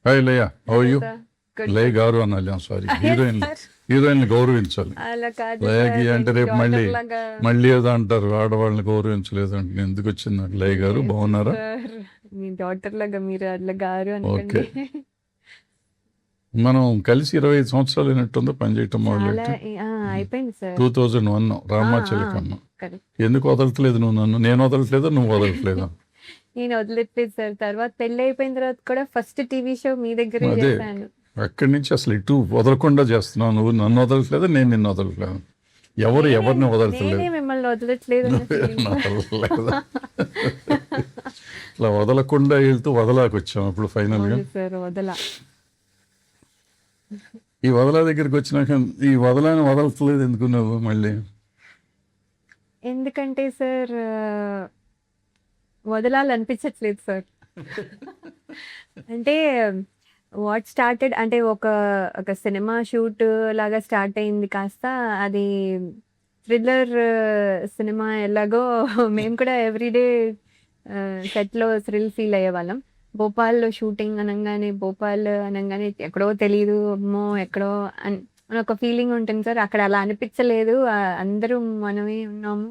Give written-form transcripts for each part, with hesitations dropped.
Hi Leah, how you? Good. లయ గారు అనాలి, sorry, heroine గౌరవించాలి. అలా కాదు లయకి సార్, అంటే నేను రేపు daughter లాగా. మళ్ళీ ఏదో అంటారు, ఆడవాళ్ళని గౌరవించలేదు అంటే ఎందుకు వచ్చింది నాకు. లయ గారు బాగున్నారా? సార్, మీ డాటర్ లాగా మీరు అట్లా గారు ఓకే. అనకండి. మనం కలిసి 25 సంవత్సరాలు అయినట్టుందో పనిచేయటం చాలా మొదలెట్టి. అయిపోయింది సార్. 2001 రామాచలకమ్మ. కరెక్ట్. ఎందుకు వదలట్లేదు నువ్వు నన్ను? నేను వదలట్లేదు, నువ్వు వదలట్లేదు. నేను వదిలేట్లేదు సార్. తర్వాత పెళ్ళి అయిపోయిన తర్వాత కూడా ఫస్ట్ టీవీ షో మీ దగ్గరే అదే. చేశాను. అక్కడి నుంచి అసలు ఇటు వదలకుండా చేస్తున్నావు. నువ్వు నన్ను వదలట్లేదు, నేను నిన్ను వదలట్లేదు. ఎవరిని వదలట్లేదు. నేనే మిమ్మల్ని వదలట్లేదు అన్న feeling. వదలలేదు. ఇట్లా వదలకుండా వెళ్తూ వదలాకొచ్చాం ఇప్పుడు ఫైనల్గా. అవును సార్, వదల. ఈ వదలా దగ్గరికి వచ్చినాక ఈ వదలాన్ని వదలట్లేదు ఎందుకు నువ్వు మళ్ళీ? ఎందుకంటే సార్, వదలాలనిపించట్లేదు సార్. అంటే వాట్ స్టార్టెడ్ అంటే ఒక ఒక సినిమా షూట్ లాగా స్టార్ట్ అయింది, కాస్త అది థ్రిల్లర్ సినిమా ఎలాగో మేము కూడా ఎవ్రీడే సెట్లో థ్రిల్ ఫీల్ అయ్యేవాళ్ళం. భోపాల్లో షూటింగ్ అనగానే ఎక్కడో తెలియదు, అమ్మో ఎక్కడో అని ఒక ఫీలింగ్ ఉంటుంది సార్. అక్కడ అలా అనిపించలేదు. అందరూ మనమే ఉన్నాము.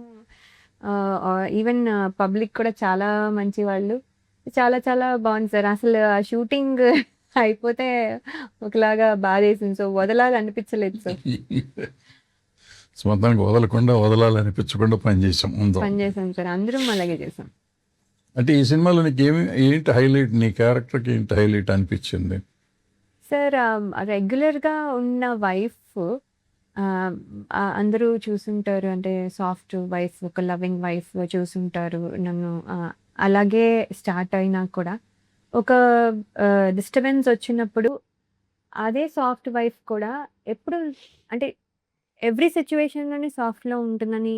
ఈవెన్ పబ్లిక్ కూడా చాలా మంచి వాళ్ళు. చాలా చాలా బాగుంది సార్. అసలు ఆ షూటింగ్ అయిపోతే ఒకలాగా బాధేసింది. సో వదలాలనిపించలేదు సార్. మొత్తానికి వదలకుండా వదలాలనిపించకుండా పనిచేసాం ముందు. పనిచేసాం సార్, అందరం అలాగే చేసాం. అంటే ఈ సినిమాలో నీకు ఏంటి హైలైట్? నీ క్యారెక్టర్కి ఏంటి హైలైట్ అనిపించింది? సార్, రెగ్యులర్గా ఉన్న వైఫ్ అందరూ చూసుంటారు. అంటే సాఫ్ట్ వైఫ్, ఒక లవింగ్ వైఫ్ చూసుంటారు నన్ను. అలాగే స్టార్ట్ అయినా కూడా ఒక డిస్టర్బెన్స్ వచ్చినప్పుడు అదే సాఫ్ట్ వైఫ్ కూడా ఎప్పుడు అంటే ఎవ్రీ సిచ్యువేషన్లోనే సాఫ్ట్లో ఉంటుందని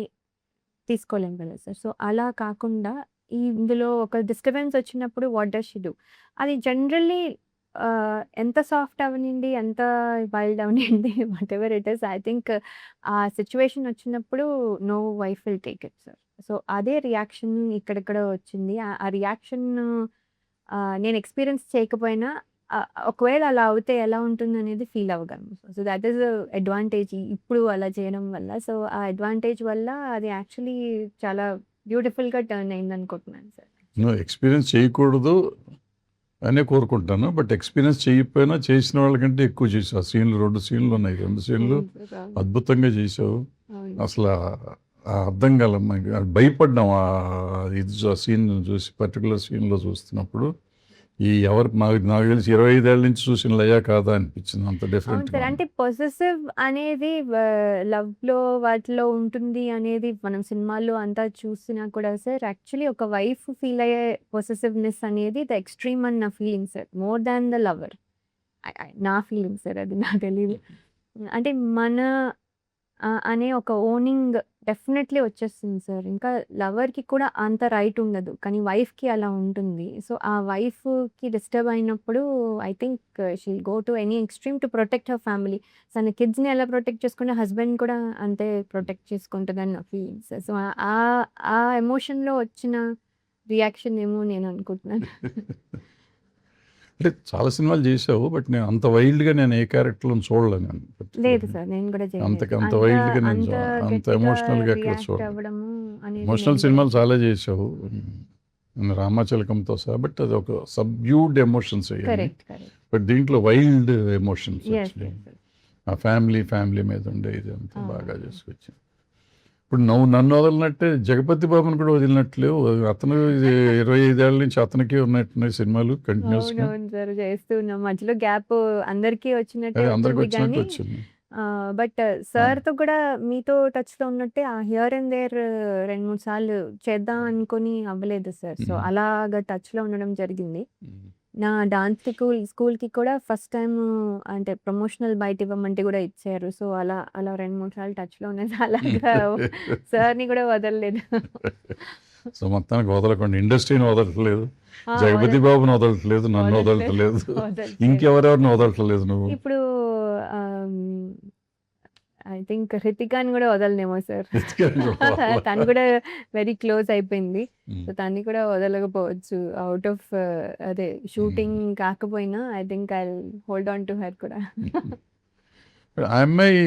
తీసుకోలేం కదా సార్. సో అలా కాకుండా ఇందులో ఒక డిస్టర్బెన్స్ వచ్చినప్పుడు వాట్ డస్ షీ డూ, అది జనరల్లీ ఎంత సాఫ్ట్ అవనండి, ఎంత వైల్డ్ అవనండి, whatever it is, I think ఆ సిచ్యువేషన్ వచ్చినప్పుడు no wife will take it sir. So అదే రియాక్షన్ ఇక్కడెక్కడ వచ్చింది. ఆ రియాక్షన్ నేను ఎక్స్పీరియన్స్ చేయకపోయినా ఒకవేళ అలా అవుతే ఎలా ఉంటుంది అనేది ఫీల్ అవ్వగలను. సో దట్ ఈస్ అడ్వాంటేజ్ ఇప్పుడు అలా చేయడం వల్ల. సో ఆ అడ్వాంటేజ్ వల్ల అది యాక్చువల్లీ చాలా బ్యూటిఫుల్గా టర్న్ అయింది అనుకుంటున్నాను సార్. నువ్వు ఎక్స్పీరియన్స్ చేయకూడదు అనే కోరుకుంటాను, బట్ ఎక్స్పీరియన్స్ చేయకపోయినా చేసిన వాళ్ళకంటే ఎక్కువ చేసావు. ఆ సీన్లు 2 సీన్లు ఉన్నాయి, 2 సీన్లు అద్భుతంగా చేసావు. అసలు అర్థం కాల, భయపడ్డాం ఇది సీన్ చూసి, పర్టికులర్ సీన్లో చూస్తున్నప్పుడు. నాకు తెలిసి 25 ఏళ్ళ నుంచి చూసిన లయా కాదా అనిపించింది, అంత డిఫరెంట్. అంటే పొసెసివ్ అనేది లవ్ లో వాటిలో ఉంటుంది అనేది మనం సినిమాల్లో అంతా చూసినా కూడా సార్, యాక్చువల్లీ ఒక వైఫ్ ఫీల్ అయ్యే పొసెసివ్నెస్ అనేది ద ఎక్స్ట్రీమ్ అని నా feeling sir, more than the lover. నా ఫీలింగ్ సార్, అది నాకు తెలియదు. అంటే మన అనే ఒక ఓనింగ్ డెఫినెట్లీ వచ్చేస్తుంది సార్. ఇంకా లవర్కి కూడా అంత రైట్ ఉండదు, కానీ వైఫ్కి అలా ఉంటుంది. సో ఆ వైఫ్కి డిస్టర్బ్ అయినప్పుడు I think she'll go to any extreme to protect her family. తన కిడ్స్ని ఎలా ప్రొటెక్ట్ చేసుకుంటే హస్బెండ్ కూడా అంతే ప్రొటెక్ట్ చేసుకుంటుందని నా ఫీలింగ్స్. సో ఆ ఎమోషన్లో వచ్చిన రియాక్షన్ ఏమో నేను అనుకుంటున్నాను. అంటే చాలా సినిమాలు చేసావు, బట్ నేను అంత వైల్డ్గా నేను ఏ క్యారెక్టర్లను చూడలేను. లేదు సార్, నేను కూడా అంత వైల్డ్గా నేను అంత ఎమోషనల్గా ఎక్కడ చూడలేదు. ఎమోషనల్ సినిమాలు చాలా చేసావు రామాచలకంతో సహా, బట్ అది ఒక సబ్డ్యూడ్ ఎమోషన్స్ అయ్యాయి. బట్ దీంట్లో వైల్డ్ ఎమోషన్స్ ఆ ఫ్యామిలీ మీద ఉండే ఇది అంతా బాగా చేసుకొచ్చింది. ఇప్పుడు నువ్వు నన్ను వదలనట్టే జగపతి బాబుని కూడా వదిలినట్లేవు. అతను 25 ఏళ్ళ నుంచి అతనికి ఉన్నట్టున్నాయి సినిమాలు కంటిన్యూస్ గా. సార్ చేస్తూ ఉన్నాం, మధ్యలో గ్యాప్ అందరికీ అందరికి వచ్చినట్టు వచ్చింది. బట్ సార్ తో కూడా మీతో టచ్ లో ఉన్నట్టే ఆ హియర్ అండ్ దేర్ 2-3 సార్లు చేద్దాం అనుకుని అవ్వలేదు సార్. సో అలాగా టచ్ లో ఉండడం జరిగింది. నా డాన్స్ స్కూల్కి కూడా ఫస్ట్ టైం అంటే ప్రమోషనల్ బయట ఇవ్వమంటే కూడా ఇచ్చారు. సో అలా 2-3 సార్లు టచ్ లో ఉన్నది. అలాగా సార్ని కూడా వదలలేదు. సో మొత్తానికి వదలకుండా ఇండస్ట్రీని వదలట్లేదు, జగపతి బాబుని వదలట్లేదు, నన్ను వదలట్లేదు, ఇంకెవరెవరిని వదలట్లేదు నువ్వు. ఇప్పుడు ఐ థింక్ హృతికాని కూడా వదలనేమో సార్. తను ఉమ్. కూడా వెరీ క్లోజ్ అయిపోయింది. సో తన్ని కూడా వదలకపోవచ్చు. అవుట్ ఆఫ్ అదే షూటింగ్ కాకపోయినా I think I hold on to her కూడా. ఆ అమ్మాయి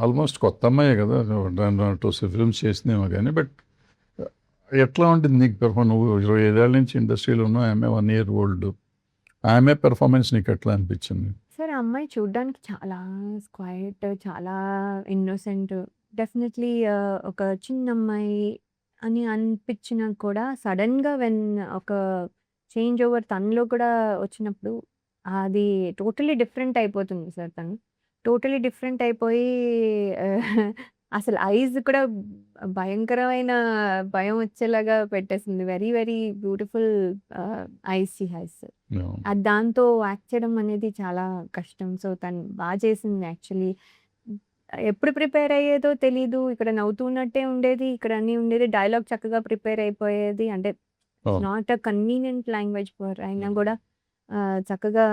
ఆల్మోస్ట్ కొత్త అమ్మాయే కదా, 2 ఫిల్మ్స్ చేసిందేమో కానీ, బట్ ఎట్లా ఉంటుంది నీకు పెర్ఫార్మ్? నువ్వు 25 ఏళ్ళ నుంచి ఇండస్ట్రీలో ఉన్నావు, ఆమె 1 year ఓల్డ్. ఆమె పెర్ఫార్మెన్స్ నీకు ఎట్లా అనిపించింది? సార్ ఆ అమ్మాయి చూడ్డానికి చాలా క్వైట్, చాలా ఇన్నోసెంట్. డెఫినెట్లీ ఒక చిన్న అమ్మాయి అని అనిపించినా కూడా సడన్‌గా ఒక చేంజ్ ఓవర్ తనలో కూడా వచ్చినప్పుడు అది టోటలీ డిఫరెంట్ అయిపోతుంది సార్ తను. టోటలీ డిఫరెంట్ అయిపోయి అసలు ఐస్ కూడా భయంకరమైన భయం వచ్చేలాగా పెట్టేసింది. Very very beautiful eyes she has. No. అది దాంతో యాక్ట్ చేయడం అనేది చాలా కష్టం. సో తను చేసింది యాక్చువల్లీ. ఎప్పుడు ప్రిపేర్ అయ్యేదో తెలీదు. ఇక్కడ నవ్వుతున్నట్టే ఉండేది. ఇక్కడ అన్నీ ఉండేది. డైలాగ్ చక్కగా ప్రిపేర్ అయిపోయేది. అంటే Oh. Not a convenient language for అయినా కూడా చక్కగా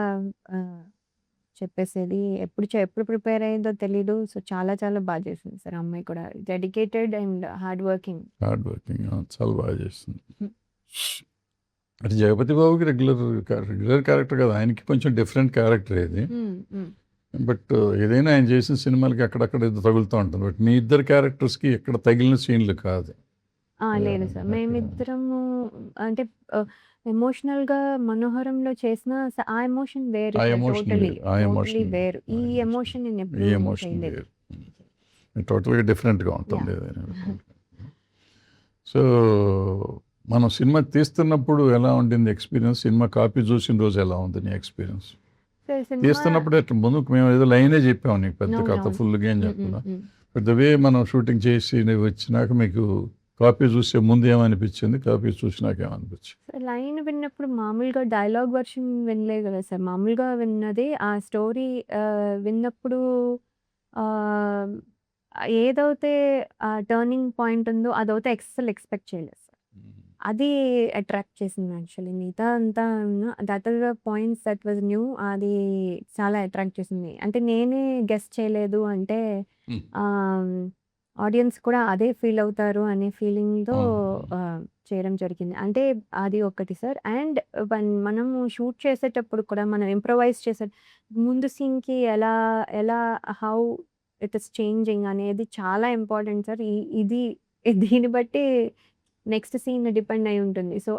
చెప్పేసేది. ఎప్పుడు ప్రిపేర్ అయ్యేదో తెలీదు. సో చాలా చాలా బాగా చేసింది సార్ ఆ అమ్మాయి కూడా. Dedicated and hard working. Hard working చాలా బాగా చేస్తుంది. అంటే జగపతి బాబుకి రెగ్యులర్ క్యారెక్టర్ కదా, ఆయనకి కొంచెం డిఫరెంట్ క్యారెక్టర్ ఇది. బట్ ఏదైనా ఆయన చేసిన సినిమాలకి అక్కడక్కడ ఏదో తగులుతూ ఉంటుంది. బట్ మీ ఇద్దరు క్యారెక్టర్స్కి ఎక్కడ తగిలిన సీన్లు కాదు. లేదు సార్. మేమిద్దరము అంటే ఎమోషనల్‌గా 'మనోహరంలో' చేసిన ఆ ఎమోషన్ వేరు ఆ సార్. ఎమోషన్ టోటలీ, వేరు, ఆ టోటలీ ఎమోషన్ వేరు. ఈ ఎమోషన్ నేను ఈ ఎప్పుడూ ఎమోషన్ చేయలేదు. వేరు, టోటల్గా డిఫరెంట్గా ఉంటుంది ఏదైనా. సో మనం సినిమా తీస్తున్నప్పుడు ఎలా ఉండింది ఎక్స్పీరియన్స్? సినిమా కాపీ చూసిన రోజు ఎలా ఉంది నీ ఎక్స్పీరియన్స్? సార్ సినిమా తీస్తున్నప్పుడు ఎట్లా ముందు మేము ఏదో లైనే చెప్పాము నీకు, పెద్ద కథ అవునవును. ఫుల్గా ఏం హ్మ్. చెప్పకుండా. హ్మ్. బట్ ద వే మనం షూటింగ్ చేసి నువ్వు వచ్చినాక మీకు కాపీ చూసే ముందు ఏమనిపించింది, కాపీ చూసినాక ఏమనిపించింది? సార్ లైన్ విన్నప్పుడు మామూలుగా డైలాగ్ వర్షన్ వినలేదు కదా సార్. మామూలుగా విన్నది ఆ స్టోరీ విన్నప్పుడు ఆహ్, ఏదైతే టర్నింగ్ పాయింట్ ఉందో అదైతే అస్సలు ఎక్స్‌పెక్ట్ చేయలేదు సార్. అది అట్రాక్ట్ చేసింది యాక్చువల్లీ. మిగతా అంతా that are the points that was new. అది చాలా అట్రాక్ట్ చేసింది. అంటే నేనే గెస్ చేయలేదు అంటే Hmm. ఆడియన్స్ కూడా అదే ఫీల్ అవుతారు అనే ఫీలింగ్‌తో చేయడం జరిగింది. అంటే అది ఒకటి సార్. అండ్ మనము షూట్ చేసేటప్పుడు కూడా మనం ఇంప్రొవైజ్ చేసే ముందు సీన్‌కి ఎలా ఎలా హౌ ఇట్ ఈస్ చేంజింగ్ అనేది చాలా ఇంపార్టెంట్ సార్. ఇది దీన్ని బట్టి నెక్స్ట్ సీన్ డిపెండ్ అయి ఉంటుంది. సో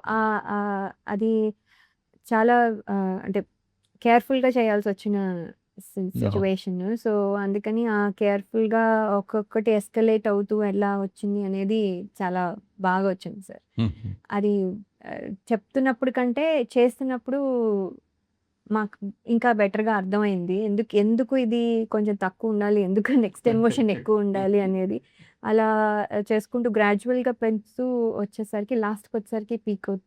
అది చాలా అంటే కేర్‌ఫుల్‌గా చేయాల్సొచ్చిన సిట్యుయేషన్. సో అందుకని కేర్‌ఫుల్‌గా ఒక్కొక్కటి ఎస్కలేట్ అవుతూ ఎలా వచ్చింది అనేది చాలా బాగా వచ్చింది సార్. అది చెప్తున్నప్పుడు కంటే చేస్తున్నప్పుడు మాకు ఇంకా బెటర్‌గా అర్థమైంది. ఎందుకు ఇది కొంచెం తక్కువ ఉండాలి, ఎందుకు నెక్స్ట్ ఎమోషన్ ఎక్కువ ఉండాలి అనేది అలా చేసుకుంటూ గ్రాడ్యువల్‌గా పెంచుతూ వచ్చేసరికి లాస్ట్‌కొచ్చేసరికి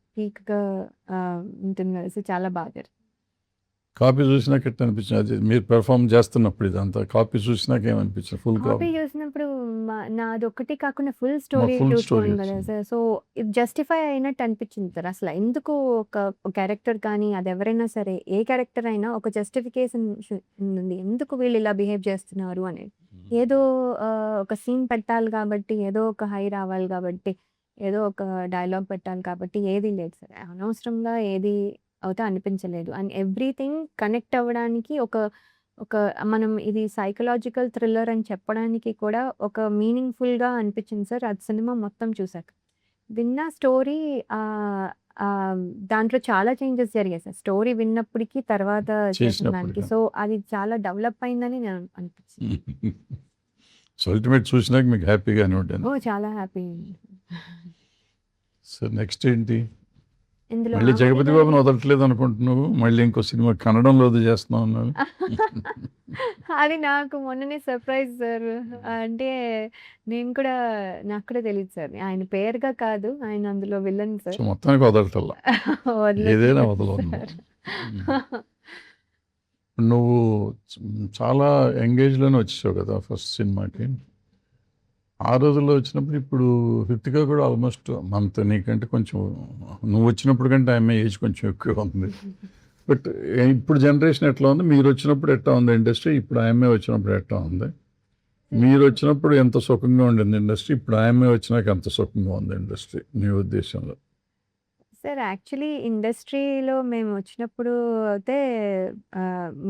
పీక్‌గా ఉంటుంది కదా! సో చాలా బాగా జరిగింది. కాపీ చూసినాక ఎట్లా అనిపించింది? అది మీరు పెర్ఫామ్ చేస్తున్నప్పుడు ఇదంతా కాపీ చూసినాక ఏమనిపించింది? ఫుల్ కాపీ చూసినప్పుడు నాదొక్కటి కాకుండా ఫుల్ మా స్టోరీ ఫుల్ స్టోరీ చూసుకోను కదా వచ్చింది. సార్. సో ఇది జస్టిఫై అయినట్టు అనిపించింది సార్. అసలు ఎందుకు ఒక క్యారెక్టర్ కానీ అది ఎవరైనా సరే ఏ క్యారెక్టర్ అయినా ఒక జస్టిఫికేషన్ ఉంది. ఎందుకు వీళ్ళు ఇలా బిహేవ్ చేస్తున్నారు అనేది. ఏదో ఒక సీన్ పెట్టాలి కాబట్టి, ఏదో ఒక హై రావాలి కాబట్టి, ఏదో ఒక డైలాగ్ పెట్టాలి కాబట్టి ఏది లేదు సార్. అనవసరంగా ఏది అయితే అనిపించలేదు. అండ్ ఎవ్రీథింగ్ కనెక్ట్ అవ్వడానికి ఒక ఒక మనం ఇది సైకలాజికల్ థ్రిల్లర్ అని చెప్పడానికి కూడా ఒక మీనింగ్‌ఫుల్‌గా అనిపించింది సార్. అది సినిమా మొత్తం చూసాక. విన్న స్టోరీ దాంట్లో చాలా చేంజెస్ జరిగాయి సార్. స్టోరీ విన్నప్పటికి తర్వాత చేసిన దానికి. చేసినప్పుడు సో అది చాలా డెవలప్ అయిందని నేను అనిపించింది. సో అల్టిమేట్ చూసినాక మీకు హ్యాపీగానే ఉంటుంది. చాలా హ్యాపీ. సో నెక్స్ట్ ఏంటి? ఇందులో మళ్ళీ ఆమని జగపతి గారు బాబుని వదలట్లేదు అనుకుంటున్నావు, మళ్ళీ ఇంకో సినిమా కన్నడంలో చేస్తున్నావు అన్నావు. అది నాకు మొన్ననే సర్ప్రైజ్ సార్. అంటే నాకు కూడా తెలీదు సార్. ఆయన పేరుగా కాదు. ఆయన అందులో విలన్ సో సార్. మొత్తానికి వదలటల్లా, ఏదైనా వదలట్లేదు వదలవు సార్. నువ్వు చాలా ఎంగేజ్లోనే వచ్చేసావు కదా ఫస్ట్ సినిమాకి. ఆ రోజుల్లో వచ్చినప్పుడు ఇప్పుడు హృతిక కూడా ఆల్మోస్ట్ అంత నీకంటే కొంచెం, నువ్వు వచ్చినప్పుడు కంటే ఆమె ఏజ్ కొంచెం ఎక్కువ ఉంది. బట్ ఇప్పుడు జనరేషన్ ఎట్లా ఉంది, మీరు వచ్చినప్పుడు ఎట్లా ఉంది ఇండస్ట్రీ, ఇప్పుడు ఆమె వచ్చినప్పుడు ఎట్లా ఉంది? మీరు వచ్చినప్పుడు ఎంత సుఖంగా ఉండింది ఇండస్ట్రీ, ఇప్పుడు ఆమె వచ్చినాక ఎంత సుఖంగా ఉంది ఇండస్ట్రీ మీ ఉద్దేశంలో? సార్ యాక్చువల్లీ ఇండస్ట్రీలో మేము వచ్చినప్పుడు అయితే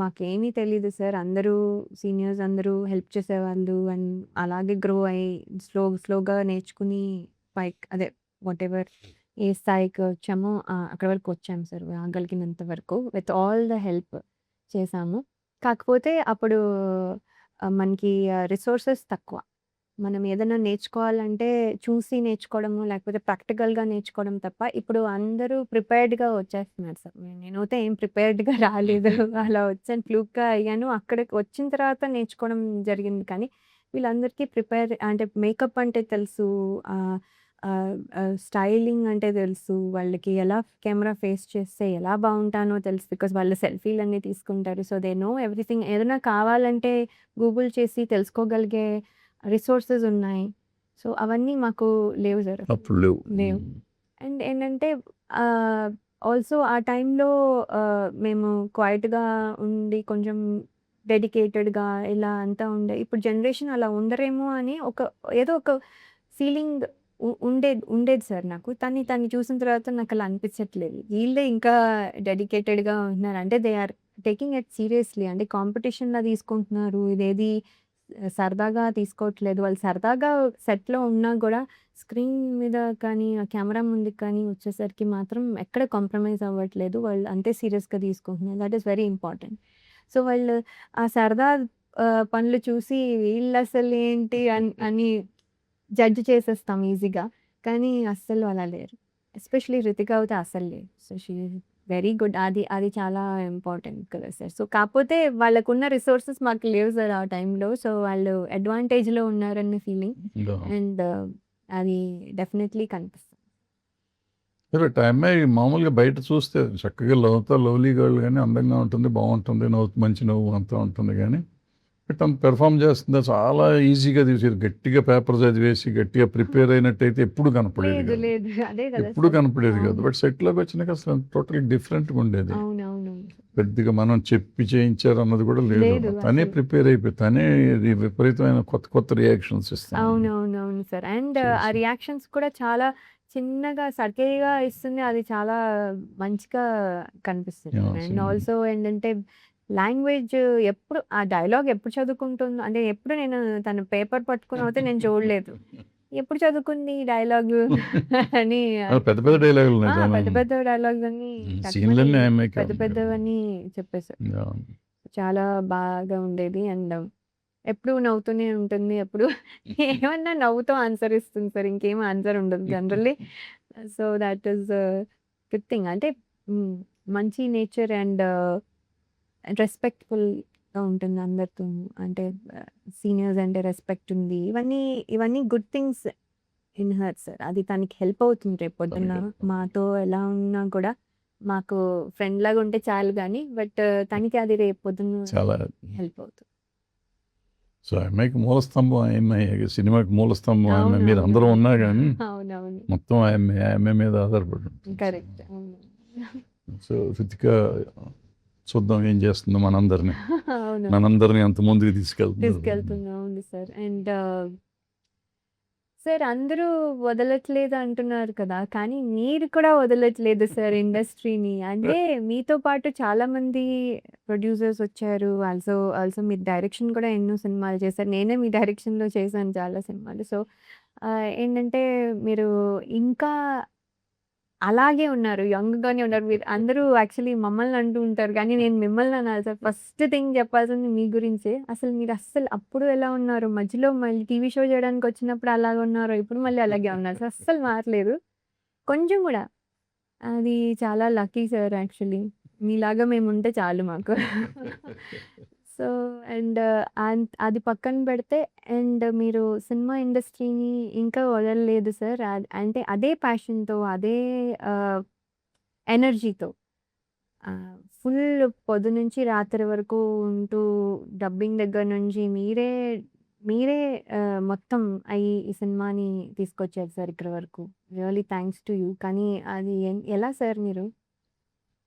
మాకేమీ తెలీదు సార్. అందరూ సీనియర్స్ అందరూ హెల్ప్ చేసేవాళ్ళు. అండ్ అలాగే గ్రో అయ్యి స్లోగా నేర్చుకుని అదే వాటెవర్ ఏ స్థాయికి వచ్చామో అక్కడి వరకు వచ్చాము సార్. రాగలిగినంత వరకు విత్ ఆల్ ద హెల్ప్ చేశాము. కాకపోతే అప్పుడు మనకి రిసోర్సెస్ తక్కువ. మనం ఏదైనా నేర్చుకోవాలంటే చూసి నేర్చుకోవడము, లేకపోతే ప్రాక్టికల్‌గా నేర్చుకోవడం తప్ప, ఇప్పుడు అందరూ ప్రిపేర్డ్‌గా వచ్చేస్తున్నారు సార్. నేనైతే ఏం ప్రిపేర్డ్‌గా రాలేదు. అలా వచ్చాను, ఫ్లూక్‌గా అయ్యాను. అక్కడికి వచ్చిన తర్వాత నేర్చుకోవడం జరిగింది. కానీ వీళ్ళందరికీ అంటే మేకప్ అంటే తెలుసు. ఆహ్, ఆహ్, స్టైలింగ్ అంటే తెలుసు. వాళ్ళకి ఎలా కెమెరా ఫేస్ చేస్తే ఎలా బాగుంటానో తెలుసు. బికాజ్ వాళ్ళు సెల్ఫీలన్నీ తీసుకుంటారు. So, they know everything. ఏదైనా కావాలంటే గూగుల్ చేసి తెలుసుకోగలిగే రిసోర్సెస్ ఉన్నాయి. సో, అవన్నీ మాకు లేవు సార్. అప్పుడు లేవు. లేవు. అండ్ ఏంటంటే ఆల్సో ఆ టైంలో మేము క్వైట్‌గా ఉండి కొంచెం డెడికేటెడ్‌గా ఇలా అంతా ఉండే. ఇప్పుడు జనరేషన్ అలా ఉండరేమో అని ఏదో ఒక ఫీలింగ్ ఉండేది సార్ నాకు. తన్ని చూసిన తర్వాత నాకు అలా అనిపించట్లేదు. వీళ్ళే ఇంకా డెడికేటెడ్‌గా ఉంటున్నారు. అంటే they are taking it seriously. అంటే కాంపిటీషన్‌లా తీసుకుంటున్నారు. ఇదేది సరదాగా తీసుకోవట్లేదు. వాళ్ళు సరదాగా సెట్‌లో ఉన్నా గూడా స్క్రీన్ మీద కానీ, ఆ కెమెరా ముందుకు కానీ వచ్చేసరికి మాత్రం ఎక్కడ కాంప్రమైజ్ అవ్వట్లేదు. వాళ్ళు అంతే సీరియస్‌గా తీసుకుంటున్నారు. That is very important. So, వాళ్ళు ఆ సరదా పనులు చూసి వీళ్ళసలేంటి అని జడ్జ్ చేసేస్తాం ఈజీగా. కానీ అస్సలు అలా లేరు. ఎస్పెషల్లీ రితిక అయితే అస్సలు లేదు. So, she is very good. అది చాలా ఇంపార్టెంట్ కదా సార్. సో, కాపోతే వాళ్ళకున్న రిసోర్సెస్ మాకు లేవు సార్ ఆ టైంలో. సో, వాళ్ళు అడ్వాంటేజ్‌లో ఉన్నారన్న ఫీలింగ్. యాహ్! అండ్ అది డెఫినెట్‌లీ కనిపిస్తుంది. కరెక్ట్. ఆ అమ్మాయి మామూలుగా బయట చూస్తే చక్కగా లవ్లీ గర్ల్ గాని, అందంగా ఉంటుంది, బాగుంటుంది, మంచి నవ్వు అంతా ఉంటుంది గానీ, తను పెర్ఫార్మ్ చేస్తుందా చాలా ఈజీగా తీసేది. గట్టిగా పేపర్ చదివేసి, గట్టిగా ప్రిపేర్ అయినట్టయితే ఎప్పుడు కనపడేది లేదు. కాదు. లేదు. అదే కదా ఎప్పుడు సార్. కనపడేది కాదు. అవును. బట్ సెట్‌లోకి వచ్చినాక అసలు టోటల్ డిఫరెంట్‌గా ఉండేది. అవునవును. పెద్దగా మనం చెప్పి చేయించారు అన్నది కూడా లేదు. లేదు తనే అసలు. ప్రిపేర్ అయిపోయి, తనే విపరీతమైన కొత్త రియాక్షన్స్ ఇస్తా ఉంది. అవునవునవును సార్. అండ్ ఆ చేసి. రియాక్షన్స్ కూడా చాలా చిన్నగా, సటిల్‌గా ఇస్తుంది. అది చాలా మంచిగా కనిపిస్తుంది. యాహ్! అండ్ ఆల్సో ఏంటంటే లాంగ్వేజ్ ఎప్పుడు ఆ డైలాగ్ ఎప్పుడు చదువుకుంటుందో అంటే ఎప్పుడు నేను తను పేపర్ పట్టుకొని అయితే నేను చూడలేదు. ఎప్పుడు చదువుకుంది ఈ డైలాగు అని పెద్ద పెద్ద డైలాగులు ఉన్నాయి చాలా. పెద్ద పెద్ద డైలాగ్స్ అన్నీ టక్మని సీన్‌లన్నీ ఆ అమ్మాయికే పెద్ద ఉన్నాయి. పెద్దవన్నీ చెప్పేసారు. యాహ్! చాలా బాగా ఉండేది. అండ్ ఎప్పుడు నవ్వుతూనే ఉంటుంది. ఎప్పుడు ఏమన్నా నవ్వుతూ ఆన్సర్ ఇస్తుంది సార్. ఇంకేం ఆన్సర్ ఉండదు generally. So, that is good thing. అంటే హ్మ్. మంచి నేచర్ అండ్ రెస్పెక్ట్‌ఫుల్‌గా ఉంటుంది అందరితోను. అంటే సీనియర్స్ అంటే రెస్పెక్ట్ ఉంది. ఇవన్నీ good things in her sir. అది తనకి హెల్ప్ అవుతుంది రేపొద్దున్న. తనకి మాతో ఎలా ఉన్నా కూడా మాకు ఫ్రెండ్‌లాగా ఉంటే చాలు గానీ, బట్ తనకి అది రేపొద్దున్న చాలా. హెల్ప్ అవుతుంది. సో, ఆ అమ్మాయికి మూలస్తంభం ఆ అమ్మాయే. సినిమాకి మూలస్తంభం ఆ అమ్మాయి. మీరు అందరూ అవునవునవును. ఉన్నా గానీ, అవునవును. మొత్తం ఆ అమ్మాయి మీద ఆధారపడి ఉంటుంది. కరెక్ట్. అవును. సో, రితిక చూద్దాం ఏం చేస్తుందో మనందరిని. అవును. మనందరిని ఎంత ముందుకు తీసుకెళ్తుందో. తీసుకెళ్తుంది. అవును సార్. అండ్ సార్ అందరూ వదలట్లేదు అంటున్నారు కదా! కానీ మీరు కూడా వదలట్లేదు సార్ ఇండస్ట్రీని. అంటే మీతో పాటు చాలామంది ప్రొడ్యూసర్స్ వచ్చారు. ఆల్సో మీరు డైరెక్షన్ కూడా ఎన్నో సినిమాలు చేశారు. నేనే మీ డైరెక్షన్‌లో చేశాను చాలా సినిమాలు. సో, ఏంటంటే మీరు ఇంకా అలాగే ఉన్నారు. యంగ్‌గానే ఉన్నారు. మీరు అందరూ యాక్చువల్లీ మమ్మల్ని అంటూ ఉంటారు. కానీ నేను మిమ్మల్ని అనాలి సార్. ఫస్ట్ థింగ్ చెప్పాల్సింది మీ గురించే. అసలు మీరు అప్పుడు ఎలా ఉన్నారు? మధ్యలో మళ్ళీ టీవీ షో చేయడానికొచ్చినప్పుడు అలాగే ఉన్నారు. ఇప్పుడు మళ్ళీ అలాగే ఉన్నారు సార్. అస్సలు మారలేదు. కొంచెం గూడా. అది చాలా లక్కీ సార్ యాక్చువల్లీ. మీలాగా మేముంటే చాలు మాకు. సో, అండ్ అది పక్కన పెడితే అండ్ మీరు సినిమా ఇండస్ట్రీని ఇంకా వదలలేదు సార్. అంటే అదే ప్యాషన్‌తో, అదే ఆహ్, ఎనర్జీతో ఫుల్ పొద్దునుంచి రాత్రి వరకు ఉంటూ డబ్బింగ్ దగ్గర నుంచి మీరే మొత్తం ఈ సినిమాని తీసుకొచ్చారు సార్ ఇక్కడి వరకు. Really thanks to you. కానీ అది ఎలా సార్ మీరు?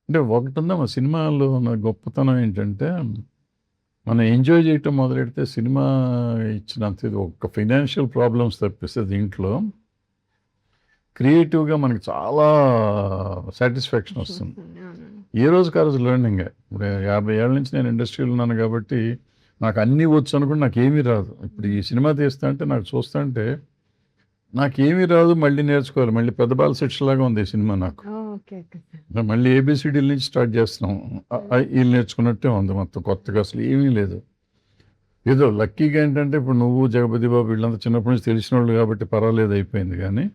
అంటే ఒకటుందమ్మా సినిమాలో ఉన్న గొప్పతనం ఏంటంటే, మనం ఎంజాయ్ చేయటం మొదలెడితే సినిమా ఇచ్చినంత ఇది ఒక ఫైనాన్షియల్ ప్రాబ్లమ్స్ తప్పిస్తే దీంట్లో క్రియేటివ్గా మనకి చాలా సాటిస్ఫాక్షన్ వస్తుంది. ఏ రోజుకి ఆ రోజు లెర్నింగ్. ఇప్పుడు 50 ఏళ్ళ నుంచి నేను ఇండస్ట్రీలో ఉన్నాను కాబట్టి నాకు అన్నీ వచ్చు అనుకుంటే నాకు ఏమీ రాదు. ఇప్పుడు ఈ సినిమా తీస్తా అంటే నాకు చూస్తా అంటే నాకేమీ రాదు, మళ్ళీ నేర్చుకోవాలి. మళ్ళీ పెద్ద బాల శిక్ష లాగా ఉంది ఈ సినిమా నాకు. Okay okay sir. మళ్ళీ ఏబిసిడీల నుంచి స్టార్ట్ చేస్తున్నాం. వీళ్ళు నేర్చుకున్నట్టే ఉంది మొత్తం, కొత్తగా అసలు ఏమీ లేదు. ఏదో లక్కీగా ఏంటంటే ఇప్పుడు నువ్వు జగపతి బాబు వీళ్ళంతా చిన్నప్పటి నుంచి తెలిసిన వాళ్ళు కాబట్టి పర్వాలేదు అయిపోయింది. కానీ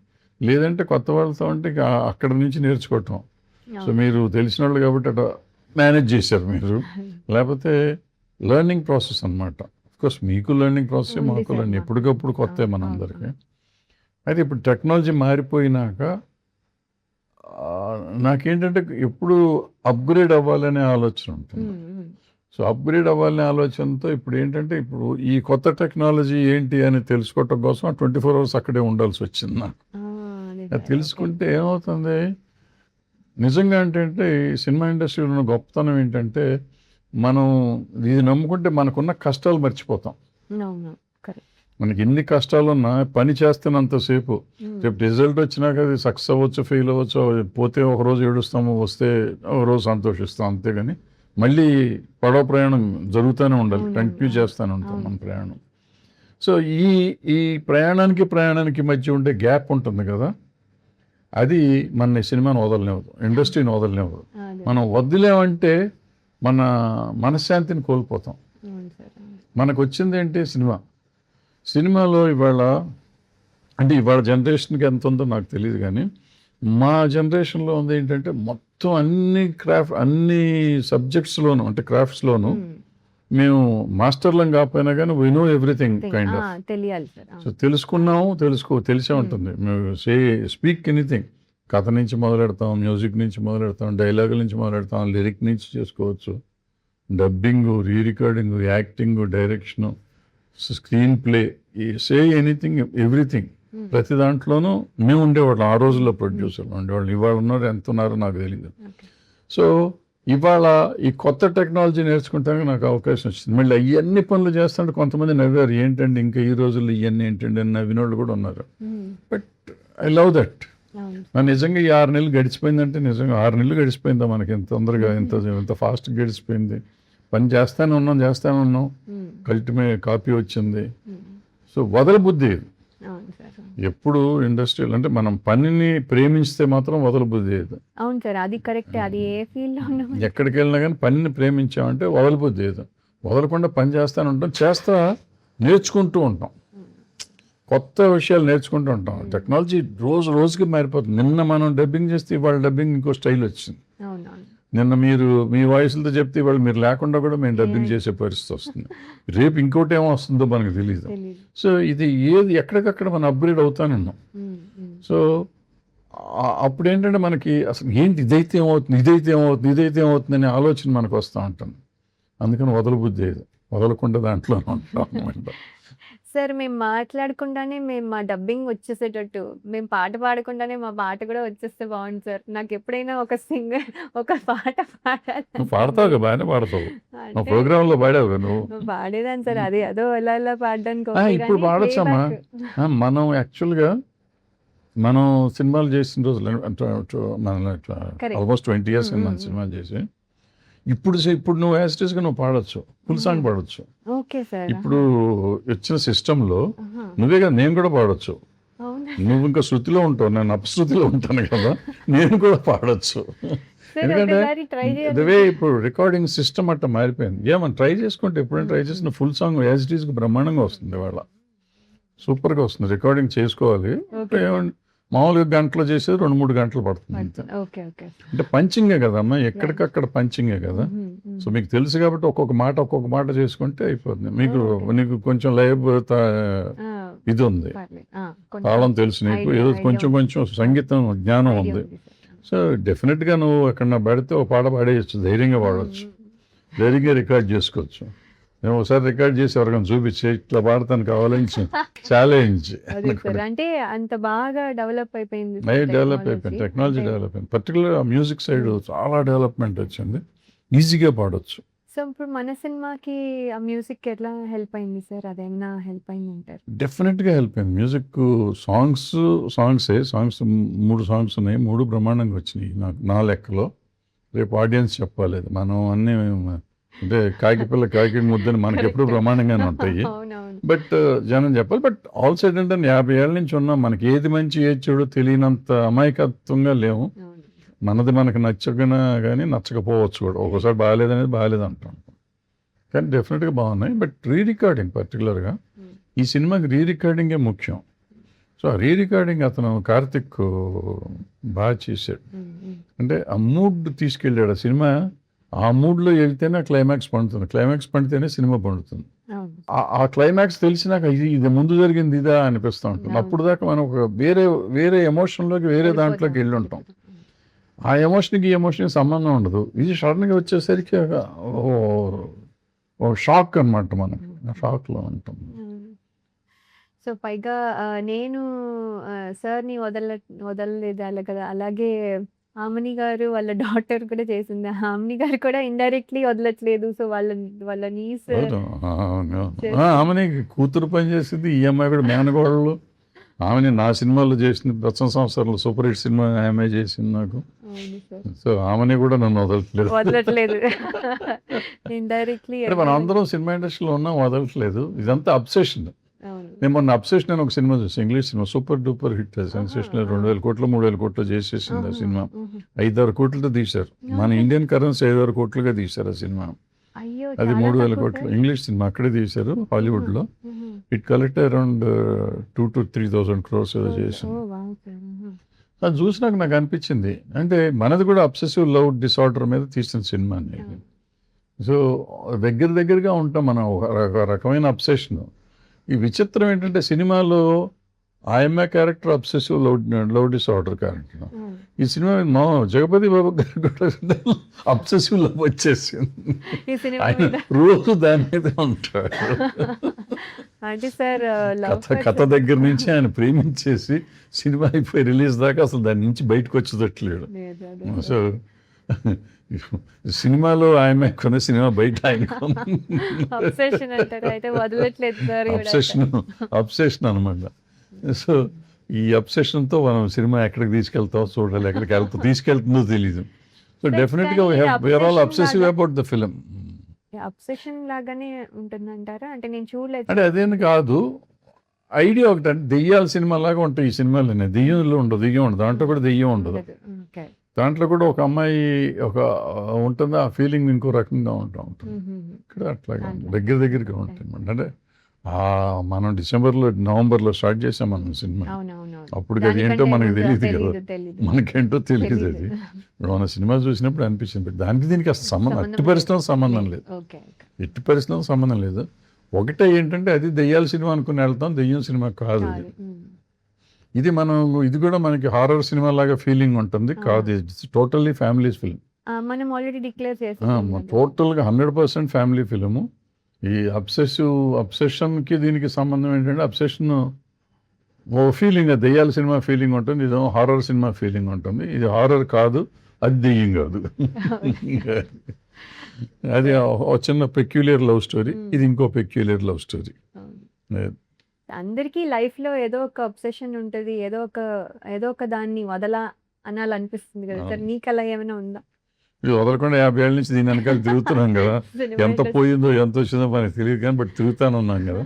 లేదంటే కొత్త వాళ్ళతో అంటే ఇక అక్కడ నుంచి నేర్చుకోవటం. సో మీరు తెలిసిన వాళ్ళు కాబట్టి అట్లా మేనేజ్ చేశారు మీరు. లేకపోతే లెర్నింగ్ ప్రాసెస్ అనమాట. కోర్స్ మీకు లెర్నింగ్ ప్రాసెస్, ఉంది మాకు సార్ లెర్నింగ్ మాకు. ఎప్పటికప్పుడు కొత్త మనందరికీ. అవును. అయితే ఇప్పుడు టెక్నాలజీ మారిపోయినాక నాకేంటంటే ఎప్పుడు అప్గ్రేడ్ అవ్వాలనే ఆలోచన ఉంటుంది. సో అప్గ్రేడ్ అవ్వాలనే ఆలోచనతో ఇప్పుడు ఏంటంటే ఇప్పుడు ఈ కొత్త టెక్నాలజీ ఏంటి అని తెలుసుకోవటం కోసం 24 hours అక్కడే ఉండాల్సి వచ్చింది నాకు. అది తెలుసుకుంటే ఏమవుతుంది నిజంగా ఏంటంటే ఈ సినిమా ఇండస్ట్రీలో ఉన్న గొప్పతనం ఏంటంటే మనం ఇది నమ్ముకుంటే మనకున్న కష్టాలు మర్చిపోతాం. మనకి ఎన్ని కష్టాలు ఉన్నా పని చేస్తున్నంతసేపు రేపు రిజల్ట్ వచ్చినాక అది సక్సెస్ అవ్వచ్చు, ఫెయిల్ అవ్వచ్చు, పోతే ఒక రోజు ఏడుస్తాము, వస్తే ఒక రోజు సంతోషిస్తాం. అంతేగాని మళ్ళీ పడవ ప్రయాణం జరుగుతూనే ఉండాలి, కంటిన్యూ చేస్తూనే ఉంటాం మన ప్రయాణం. సో ఈ ప్రయాణానికి మధ్య ఉండే గ్యాప్ ఉంటుంది కదా, అది మన సినిమాను వదలనివ్వదు, ఇండస్ట్రీని వదలనివ్వదు. మనం వదిలేమంటే మన మనశ్శాంతిని కోల్పోతాం. మనకు వచ్చింది ఏంటి సినిమాలో ఇవాళ జనరేషన్కి ఎంత ఉందో నాకు తెలియదు, కానీ మా జనరేషన్లో ఉంది ఏంటంటే మొత్తం అన్ని సబ్జెక్ట్స్లోను అంటే క్రాఫ్ట్స్లోను మేము మాస్టర్లం కాకపోయినా కానీ we know everything kind of. తెలియాలి సార్. సో తెలుసుకున్నాము, తెలిసే ఉంటుంది. మేము స్పీక్ ఎనీథింగ్, కథ నుంచి మొదలెడతాం, మ్యూజిక్ నుంచి మొదలెడతాం, డైలాగుల నుంచి మొదలెడతాం, లిరిక్ నుంచి చేసుకోవచ్చు, dubbing, re recording, acting, direction, screenplay, anything everything. ప్రతి దాంట్లోనూ మేము ఉండేవాళ్ళం. ఆ రోజుల్లో ప్రొడ్యూసర్లు ఉండేవాళ్ళు. ఇవాళ ఉన్నారు, ఎంత ఉన్నారో నాకు తెలియదు. సో ఇవాళ ఈ కొత్త టెక్నాలజీ నేర్చుకుంటానికి నాకు అవకాశం వచ్చింది. మళ్ళీ ఇవన్నీ పనులు చేస్తుంటే కొంతమంది నవ్వారు, ఏంటండి ఇంకా ఈ రోజుల్లో ఇవన్నీ ఏంటండి అని నవ్విన వాళ్ళు కూడా ఉన్నారు. But I love that. నిజంగా ఈ 6 నెలలు గడిచిపోయిందంటే నిజంగా 6 నెలలు గడిచిపోయిందా మనకి ఎంత తొందరగా, ఎంత ఫాస్ట్గా గడిచిపోయింది. పని చేస్తానే ఉన్నాం, కాపీ వచ్చింది. సో వదలబుద్ధి ఎప్పుడు ఇండస్ట్రియల్ అంటే మనం పనిని ప్రేమించితే మాత్రం వదలబుద్ధి. అవును సార్, అది కరెక్ట్. అది ఏ ఫీల్డ్ లో ఎక్కడికి వెళ్ళినా కానీ పనిని ప్రేమించామంటే వదలబుద్ధి. వదలకుండా పని నేర్చుకుంటూ ఉంటాం, కొత్త విషయాలు నేర్చుకుంటూ ఉంటాం. టెక్నాలజీ రోజుకి మారిపోతుంది. నిన్న మనం డబ్బింగ్ చేస్తే ఇవాళ డబ్బింగ్ ఇంకో స్టైల్ వచ్చింది. నిన్న మీరు మీ వాయిస్లతో చెప్తే ఇవాళ మీరు లేకుండా కూడా మేము డబ్బింగ్ చేసే పరిస్థితి వస్తుంది. రేపు ఇంకోటి ఏమో వస్తుందో మనకు తెలియదు. సో ఇది ఎక్కడికక్కడ మనం అప్గ్రేడ్ అవుతానే ఉన్నాం. సో అప్పుడు ఏంటంటే మనకి అసలు ఏంటి ఇదైతే ఏమవుతుంది అనే ఆలోచన మనకు వస్తూ ఉంటుంది. అందుకని వదలబుద్ధి వదలకుండా దాంట్లో ఉంటాం అనమాట. సార్, మేము మాట్లాడకుండానే మా డబ్బింగ్ వచ్చేసేటట్టు, మేము పాట పాడకుండానే మా పాట కూడా వచ్చేస్తే బాగుంది సార్. నాకు ఎప్పుడైనా ఒక పాట పాడాలి. పాడతావు, బాగానే పాడతావు. ప్రోగ్రామ్ లో పాడావు నువ్వు. పాడేదాన్ని సార్, అది అదో ఎలా పాడడానికి. ఇప్పుడు పాడొచ్చమ్మా. మనం యాక్చువల్గా మనం సినిమాలు చేసిన రోజులు ఆల్మోస్ట్ 20 years మనం సినిమాలు చేసి ఇప్పుడు నువ్వు యాజిటీస్గా నువ్వు పాడొచ్చు, ఫుల్ సాంగ్ పాడొచ్చు. ఇప్పుడు వచ్చిన సిస్టంలో నువ్వే కదా, నేను కూడా పాడొచ్చు. నువ్వు ఇంకా శృతిలో ఉంటావు, నేను అపశృతిలో ఉంటాను కదా, నేను కూడా పాడొచ్చు. ఎందుకంటే ఇదే ఇప్పుడు రికార్డింగ్ సిస్టమ్ అట్లా మారిపోయింది. ఏమన్నా ట్రై చేసుకుంటే ఎప్పుడైనా ట్రై చేసిన ఫుల్ సాంగ్ యాజిటీస్గా బ్రహ్మాండంగా వస్తుంది. వాళ్ళ సూపర్గా వస్తుంది. రికార్డింగ్ చేసుకోవాలి, మామూలుగా గంటలో చేసేది 2-3 గంటలు పడుతుంది అంతే. అంటే పంచింగే కదమ్మా, ఎక్కడికక్కడ పంచింగే కదా. సో మీకు తెలుసు కాబట్టి ఒక్కొక్క మాట చేసుకుంటే అయిపోతుంది. నీకు కొంచెం లైవ్ ఇది ఉంది, తాళం తెలుసు, నీకు ఏదో కొంచెం సంగీతం జ్ఞానం ఉంది. సో డెఫినెట్గా నువ్వు ఎక్కడన్నా పడితే ఒక పాట పాడేయచ్చు, ధైర్యంగా పాడవచ్చు, ధైర్యంగా రికార్డ్ చేసుకోవచ్చు. నేను ఒకసారి రికార్డ్ చేసి ఎవరికైనా చూపించి ఇట్లా పాడతాను కావాలని ఛాలెంజ్. అంటే అంత బాగా డెవలప్ అయిపోయింది టెక్నాలజీ డెవలప్ అయింది. పర్టికులర్ మ్యూజిక్ సైడ్ చాలా డెవలప్మెంట్ వచ్చింది. ఈజీగా పాడొచ్చు. సో ఇప్పుడు మన సినిమాకి ఆ మ్యూజిక్ ఎట్లా హెల్ప్ అయింది సార్? అదేమన్నా హెల్ప్ అయిందంటారా? డెఫినెట్గా హెల్ప్ అయింది. మ్యూజిక్ సాంగ్స్ 3 సాంగ్స్ ఉన్నాయి. 3 బ్రహ్మాండంగా వచ్చినాయి నాకు నా లెక్కలో. రేపు ఆడియన్స్ చెప్పాలి అది. మనం అన్నీ అంటే కాకి పిల్ల కాకి ముద్దని మనకెప్పుడు కరెక్ట్. బ్రహ్మాండంగానే ఉంటాయి. అవునవును. బట్ జనం చెప్పాలి. బట్ ఆల్ సైడ్ అంటే 50 ఏళ్ళ నుంచి ఉన్నాం. మనకి ఏది మంచి ఏది చెడు తెలియనంత అమాయకత్వంగా లేము. అవును. మనది మనకు నచ్చకనా కానీ నచ్చకపోవచ్చు కూడా. ఒక్కోసారి బాగాలేదనేది బాగాలేదు అంటాం. కానీ డెఫినెట్గా బాగున్నాయి. బట్ రికార్డింగ్ పర్టికులర్గా ఉమ్. ఈ సినిమాకి రికార్డింగే ముఖ్యం. సో ఆ రికార్డింగ్ అతను కార్తిక్ బాగా చేశాడు. అంటే ఆ మూడ్ తీసుకెళ్ళాడు. ఆ సినిమా ఆ మూడ్లో వెళ్తేనే ఆ క్లైమాక్స్ పండుతుంది. క్లైమాక్స్ పండితేనే సినిమా పండుతుంది. అవును. ఆ క్లైమాక్స్ తెలిసినాక ఇది ముందు జరిగింది ఇదా అనిపిస్తూ ఉంటుంది. అవును. అప్పుడు దాకా మనం ఒక వేరే ఎమోషన్లోకి వేరే దాంట్లోకి వెళ్ళి ఉంటాం. ఆ ఎమోషన్కి ఈ ఎమోషన్కి సంబంధం ఉండదు. ఇది సడన్గా వచ్చేసరికి ఒక షాక్ అనమాట మనకి. ఆ షాక్లో ఉంటాం. సో పైగా నేను సార్ని వదలలేదు అలా కదా. అలాగే ఆమని గారు వాళ్ళ డాటర్ కూడా చేసింది. ఆమని గారు కూడా ఇండైరెక్ట్లీ వదలట్లేదు. సో వాళ్ళ నీస్ ఆమెని కూతురు పని చేసింది. ఈ అమ్మాయి కూడా మేనగోడలు. ఆమెని నా సినిమాలో చేసింది. ప్రస్తుతం సంవత్సరాలు సూపర్ హిట్ సినిమా ఆమె చేసింది నాకు. సో ఆమెని కూడా నన్ను వదలట్లేదు ఇండైరెక్ట్లీ. అంటే మనం అందరం సినిమా ఇండస్ట్రీలో ఉన్నాం, వదలట్లేదు. ఇదంతా అబ్సెషన్. నేను మొన్న అబ్సెషన్ అని ఒక సినిమా చూసాను. English cinema super duper hit sensational. 2,000 కోట్లు 3,000 కోట్లు చేసేసింది ఆ సినిమా. 5-6 కోట్లతో తీశారు. మన ఇండియన్ కరెన్సీ 5-6 కోట్లుగా తీశారు ఆ సినిమా. అది 3,000 కోట్లు. ఇంగ్లీష్ సినిమా అక్కడే తీశారు హాలీవుడ్లో. It collect around 2,000 to 3,000 crores ఏదో చేసింది. అది చూసినాక నాకు అనిపించింది అంటే మనది కూడా అబ్సెసివ్ లవ్ డిసార్డర్ మీద తీసిన సినిమా అనేది. సో దగ్గరగా ఉంటాం మనం. ఒక రకమైన అబ్సెషన్. ఈ విచిత్రం ఏంటంటే సినిమాలో ఆయమ్మ character obsessive love disorder character. ఈ సినిమా మా జగపతి బాబు గారు కూడా అబ్సెసివ్ లవ్ వచ్చేసింది. ఆయన రోజు దాని మీద ఉంటాడు. కథ దగ్గర నుంచి ఆయన ప్రేమించేసి సినిమా అయిపోయి రిలీజ్ దాకా అసలు దాని నుంచి బయటకు వచ్చేటట్లేడు. సో సినిమాలో ఆయన కొన్న సినిమా బయట ఆయన అబ్సెషన్ అనమాట. సో ఈ అబ్సెషన్తో మనం సినిమా ఎక్కడికి తీసుకెళ్తామో చూడాలి, ఎక్కడికి తీసుకెళ్తుందో తెలీదు. So definitely we're all obsessive about the film. Obsession లాగానే ఉంటుందంటారా? అంటే నేను చూడలేదు. అంటే అదేం కాదు, ఐడియా ఒకటి. అంటే దెయ్యాల సినిమా లాగా ఉంటాయి ఈ సినిమాలోనే. దెయ్యం ఉండదు, దాంట్లో కూడా దెయ్యం ఉండదు. దాంట్లో కూడా ఒక అమ్మాయి ఉంటుంది. ఆ ఫీలింగ్ ఇంకో రకంగా ఉంటుంది. ఇక్కడ అట్లాగా దగ్గరగా ఉంటుంది. అంటే మనం నవంబర్లో స్టార్ట్ చేసాం మనం సినిమా. అప్పుడు అది ఏంటో మనకు తెలియదు కదా, మనకేంటో తెలియదు. అది మన సినిమా చూసినప్పుడు అనిపించింది. దానికి దీనికి అసలు సంబంధం, ఎట్టి పరిస్థితుల్లో సంబంధం లేదు. ఒకటే ఏంటంటే అది దెయ్యాల సినిమా అనుకుని వెళ్తాం, దెయ్యం సినిమా కాదు. ఇది కూడా మనకి హారర్ సినిమా లాగా ఫీలింగ్ ఉంటుంది కాదు. It's totally family film. మనం ఆల్రెడీ డిక్లేర్ చేసాం. టోటల్గా 100% ఫ్యామిలీ ఫిలిము. ఈ అబ్సెషన్కి దీనికి సంబంధం ఏంటంటే అబ్సెషన్ ఓ ఫీలింగ్, దెయ్యాల సినిమా ఫీలింగ్ ఉంటుంది, ఇదేమో హారర్ సినిమా ఫీలింగ్ ఉంటుంది. ఇది హారర్ కాదు, అది దెయ్యం కాదు. అది ఒక చిన్న పెక్యులియర్ లవ్ స్టోరీ, ఇది ఇంకో పెక్యులియర్ లవ్ స్టోరీ. అందరికీ లైఫ్లో ఏదో ఒక అబ్సెషన్ ఉంటుంది, ఏదో ఒక దాన్ని అనాలనిపిస్తుంది కదా సార్. నీకు అలా ఏమైనా ఉందా? ఇది వదలకుండా 50 ఏళ్ళ నుంచి దీని వెనకాల తిరుగుతున్నాం కదా. ఎంత పోయిందో ఎంత వచ్చిందో మనకి తెలియదు కానీ బట్ తిరుగుతానున్నాం కదా.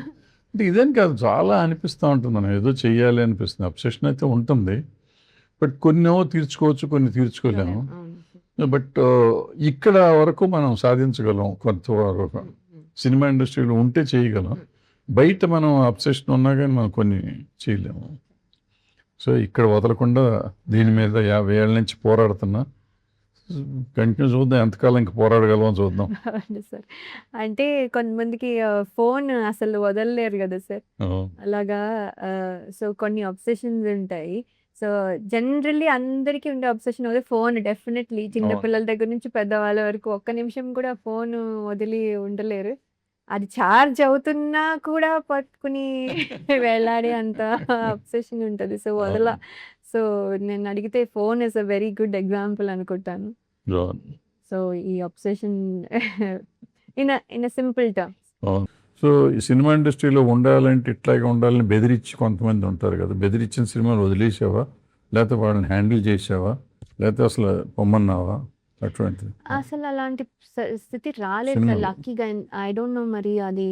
అంటే ఇదేం కాదు, చాలా అనిపిస్తూ ఉంటుంది. మనం ఏదో చెయ్యాలి అనిపిస్తుంది. అబ్సెషన్ అయితే ఉంటుంది, బట్ కొన్ని తీర్చుకోవచ్చు, కొన్ని తీర్చుకోలేము. బట్ ఇక్కడ వరకు మనం సాధించగలం. కొంతవరకు సినిమా ఇండస్ట్రీలో ఉంటే చేయగలం. బయట మనం అబ్సెషన్ ఉన్నా కానీ మనం కొన్ని చేయలేము. సో ఇక్కడ వదలకుండా దీని మీద 50 ఏళ్ళ నుంచి పోరాడుతున్నా. కంటిన్యూ చూద్దాం, ఎంతకాలం ఇంక పోరాడగలం చూద్దాం. సార్ అంటే కొంతమందికి ఫోన్ అసలు వదలలేరు కదా సార్, అలాగా. సో కొన్ని అబ్సెషన్స్ ఉంటాయి. సో జనరల్లీ అందరికీ ఉండే అబ్సెషన్ అదే ఫోన్. డెఫినెట్లీ చిన్నపిల్లల దగ్గర నుంచి పెద్దవాళ్ళ వరకు ఒక్క నిమిషం కూడా ఫోన్ వదిలి ఉండలేరు. అది ఛార్జ్ అవుతున్నా కూడా పట్టుకుని వెళ్ళాడే అంత అబ్సెషన్ ఉంటుంది. సో నేను అడిగితే phone is a very good example అనుకుంటాను. సో ఈ అబ్సెషన్ ఇన్ సింపుల్ టర్మ్. అవును. సో ఈ సినిమా ఇండస్ట్రీలో ఉండాలంటే ఇట్లాగే ఉండాలని బెదిరించి కొంతమంది ఉంటారు కదా, బెదిరించిన సినిమాలు వదిలేసావా, లేకపోతే వాళ్ళని హ్యాండిల్ చేసావా, లేకపోతే అసలు పొమ్మన్నావా అటువంటిది అసలు అలాంటి స్థితి రాలేదు సార్ సినిమాలు? లక్కీగా. ఐ డోంట్ నో మరి అది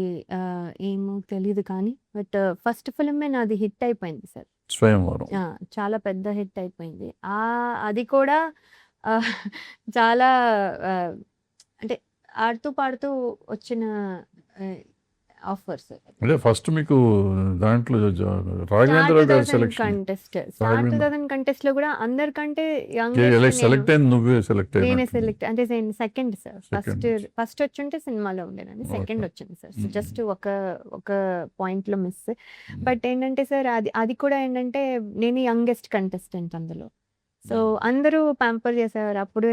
ఏమో తెలీదు కానీ బట్ ఫస్ట్ ఫిల్మే నాది హిట్ అయిపోయింది సార్. స్వయంవరం. చాలా పెద్ద హిట్ అయిపోయింది. అది కూడా ఆహ్, చాలా ఆహ్, అంటే ఆడుతూ పాడుతూ వచ్చిన ఆఫర్స్. అదే ఫస్ట్ మీకు దాంట్లో రాఘవేంద్రరావు గారి selection. Contest star Raghavendra 2000 contest లో కూడా అందరికంటే సెలెక్ట్ అయింది, నువ్వే సెలెక్ట్ నేనే అయినా. సెలెక్ట్ అంటే సెకండ్ సార్. Second. ఫస్ట్ వచ్చుంటే సినిమాలో ఉండేనని సెకండ్ Okay. వచ్చింది సార్. జస్ట్ ఒక పాయింట్ లో మిస్. బట్ ఏంటంటే సార్ అది కూడా ఏంటంటే నేను యంగెస్ట్ కంటెస్టెంట్ అందులో. సో అందరూ ప్యాంపర్ చేసేవారు అప్పుడే.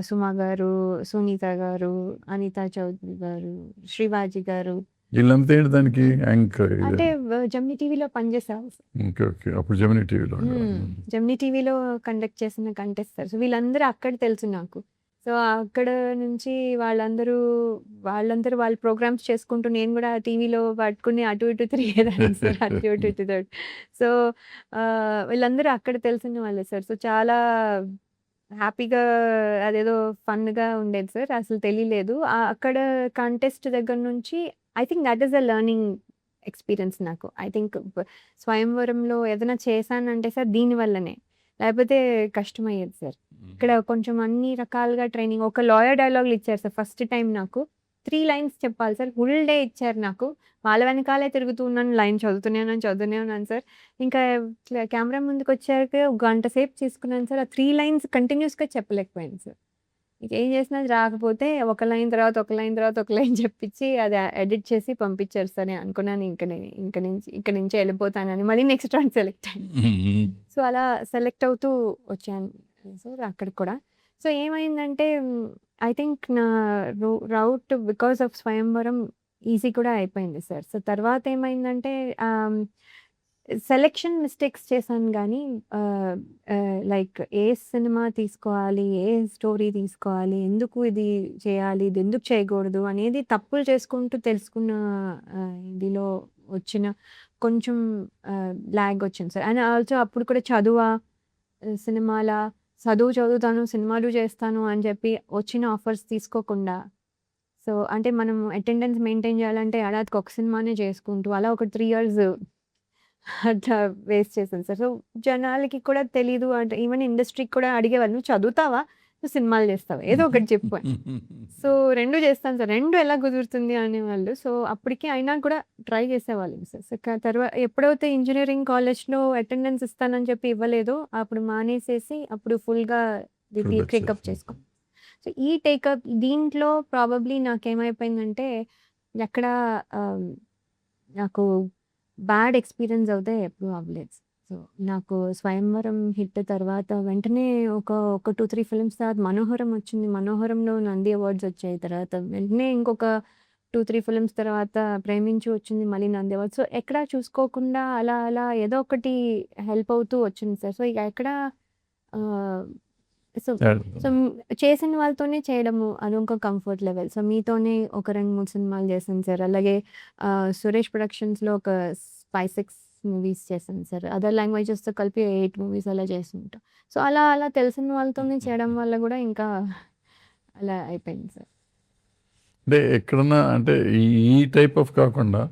సుమా గారు, సునీత గారు, అనితా చౌదరి గారు, శ్రీవాజీ గారు, వీళ్ళంతా ఏంటి దానికి యాంకర్? అంటే జమ్ని టీవీలో పనిచేసారు. ఓకే ఓకే, అప్పుడు జమినీ టీవీలో. జమ్ని టీవీలో కండక్ట్ చేసిన కంటెస్ట్ సార్. సో వీళ్ళందరూ అక్కడ తెలుసు నాకు. సో అక్కడ నుంచి వాళ్ళందరూ వాళ్ళ ప్రోగ్రామ్స్ చేసుకుంటూ నేను కూడా టీవీలో పట్టుకుని అటు ఇటు తిరిగేదాన్ని సార్. అటు ఇటు ఇటు ఇటు. సో వీళ్ళందరూ అక్కడ తెలిసిన వాళ్ళే సార్. సో చాలా హ్యాపీగా అదేదో ఫన్‌గా ఉండేది సార్. అసలు తెలియలేదు. అక్కడ కంటెస్ట్ దగ్గర నుంచి I think that is a learning experience నాకు. ఐ థింక్ స్వయంవరంలో ఏదైనా చేశానంటే సార్ దీనివల్లనే. లేకపోతే కష్టమయ్యేది సార్. ఇక్కడ కొంచెం అన్ని రకాలుగా ట్రైనింగ్. ఒక లాయర్ డైలాగులు ఇచ్చారు సార్ ఫస్ట్ టైమ్ నాకు. 3 లైన్స్ చెప్పాలి సార్. ఫుల్ డే ఇచ్చారు నాకు. వాళ్ళ వెనకాలే తిరుగుతూ ఉన్నాను. లైన్ చదువుతూనే ఉన్నాను సార్. ఇంకా కెమెరా ముందుకొచ్చాక ఒక గంట సేపు తీసుకున్నాను సార్. ఆ 3 లైన్స్ కంటిన్యూస్‌గా చెప్పలేకపోయాను సార్. ఏం చేసినా అది రాకపోతే ఒక లైన్ తర్వాత ఒక లైన్ తర్వాత ఒక లైన్ చెప్పించి అది ఎడిట్ చేసి పంపించారు సార్. నేను అనుకున్నాను ఇక్కడి నుంచి వెళ్ళిపోతానని. మళ్ళీ నెక్స్ట్ రౌండ్ సెలెక్ట్ అయ్యాను. సో అలా సెలెక్ట్ అవుతూ వచ్చాను సార్ అక్కడికి కూడా. సో ఏమైందంటే ఐ థింక్ నా రౌట్ బికాస్ ఆఫ్ స్వయంవరం ఈజీ కూడా అయిపోయింది సార్. సో తర్వాత ఏమైందంటే సెలెక్షన్ మిస్టేక్స్ చేశాను కానీ లైక్ ఏ సినిమా తీసుకోవాలి, ఏ స్టోరీ తీసుకోవాలి, ఎందుకు ఇది చేయాలి, ఇది ఎందుకు చేయకూడదు అనేది తప్పులు చేసుకుంటూ తెలుసుకున్న ఇదిలో వచ్చిన కొంచెం లాగ్ వచ్చింది సార్. అండ్ ఆల్సో అప్పుడు కూడా సినిమాలా చదువుతాను, సినిమాలు చేస్తాను అని చెప్పి వచ్చిన ఆఫర్స్ తీసుకోకుండా. సో అంటే మనం అటెండెన్స్ మెయింటైన్ చేయాలంటే ఏడాదికి ఒక సినిమానే చేసుకుంటూ అలా ఒక 3 ఇయర్స్ అట్లా వేస్ట్ చేశాను సార్. సో జనాలకి కూడా తెలీదు. అంటే ఈవెన్ ఇండస్ట్రీకి కూడా అడిగేవాళ్ళు, "నువ్వు చదువుతావా? నువ్వు సినిమాలు చేస్తావా? ఏదో ఒకటి చెప్పు" అని. సో 2 చేస్తాను సార్. 2 ఎలా కుదురుతుంది అనేవాళ్ళు. సో అప్పటికి అయినా కూడా ట్రై చేసేవాళ్ళం సార్. సో తర్వాత ఎప్పుడైతే ఇంజినీరింగ్ కాలేజ్‌లో అటెండెన్స్ ఇస్తానని చెప్పి ఇవ్వలేదో అప్పుడు మానేసేసి అప్పుడు ఫుల్‌గా టేకప్ చేసుకున్నాను. సో ఈ టేకప్ దీంట్లో ప్రాబబ్లీ నాకేమైపోయిందంటే ఎక్కడ నాకు బ్యాడ్ ఎక్స్‌పీరియన్స్ అయితే ఎప్పుడు అవ్వలేదు. సో నాకు స్వయంవరం హిట్ తర్వాత వెంటనే ఒక 2, 3 ఫిల్మ్స్ తర్వాత మనోహరం వచ్చింది. మనోహరంలో నంది అవార్డ్స్ వచ్చాయి. తర్వాత వెంటనే ఇంకొక 2, 3 ఫిల్మ్స్ తర్వాత ప్రేమించు వచ్చింది. మళ్ళీ నంది అవార్డ్స్. సో ఎక్కడా చూసుకోకుండా అలా ఏదో ఒకటి హెల్ప్ అవుతూ వచ్చింది సార్. సో ఇక ఎక్కడ సో చేసిన వాళ్ళతోనే చేయడము అదొక కంఫర్ట్ లెవెల్. సో మీతోనే ఒక 2, 3 సినిమాలు చేశాను సార్. అలాగే సురేష్ ప్రొడక్షన్స్‌లో ఒక 5, 6 మూవీస్ చేశాను సార్. అదర్ లాంగ్వేజెస్‌తో కలిపి 8 మూవీస్ అలా చేస్తుంటా. సో అలా తెలిసిన వాళ్ళతోనే చేయడం వల్ల కూడా ఇంకా అలా అయిపోయింది సార్. అంటే ఎక్కడన్నా అంటే ఈ టైప్ ఆఫ్ కాకుండా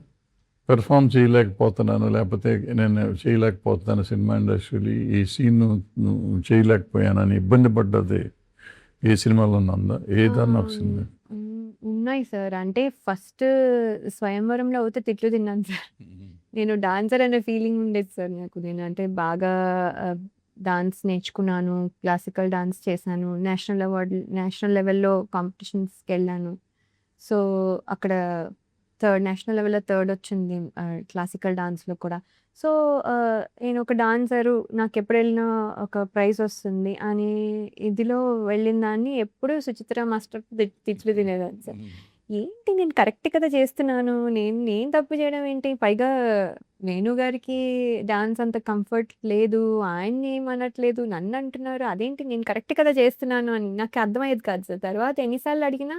పెర్ఫామ్ చేయలేకపోతున్నాను, లేకపోతే నేను చేయలేకపోతున్నాను సినిమా ఇండస్ట్రీలో, ఈ సీన్ చేయలేకపోయానని ఇబ్బంది పడ్డది ఏ సినిమాలో ఉందా? ఏదన్నా ఒక సినిమా? ఉన్నాయి సార్. అంటే ఫస్ట్ స్వయంవరంలో అయితే తిట్లు తిన్నాను సార్. నేను డాన్సర్ అనే ఫీలింగ్ ఉండేది సార్ నాకు. నేను అంటే బాగా డాన్స్ నేర్చుకున్నాను. క్లాసికల్ డాన్స్ చేశాను. నేషనల్ లెవెల్‌లో కాంపిటీషన్స్‌కి వెళ్ళాను. సో అక్కడ నేషనల్ లెవెల్‌లో థర్డ్ వచ్చింది క్లాసికల్ డాన్స్‌లో కూడా. సో నేను ఒక డాన్సరు, నాకెప్పుడు వెళ్ళినా ఒక ప్రైజ్ వస్తుంది అనే ఇదిలో వెళ్ళిన దాన్ని ఎప్పుడూ సుచిత్ర మాస్టర్ తిట్లు తినేదాన్ని సార్. ఏంటి నేను కరెక్ట్ కదా చేస్తున్నాను. నేను తప్పు చేయడం ఏంటి? పైగా వేణు గారికి డాన్స్ అంత కంఫర్ట్ లేదు. ఆయన్ని ఏమనట్లేదు. నన్ను అంటున్నారు. అదేంటి నేను కరెక్ట్ కదా చేస్తున్నాను అని నాకు అర్థమయ్యేది కాదు సార్. తర్వాత ఎన్ని సార్లు అడిగినా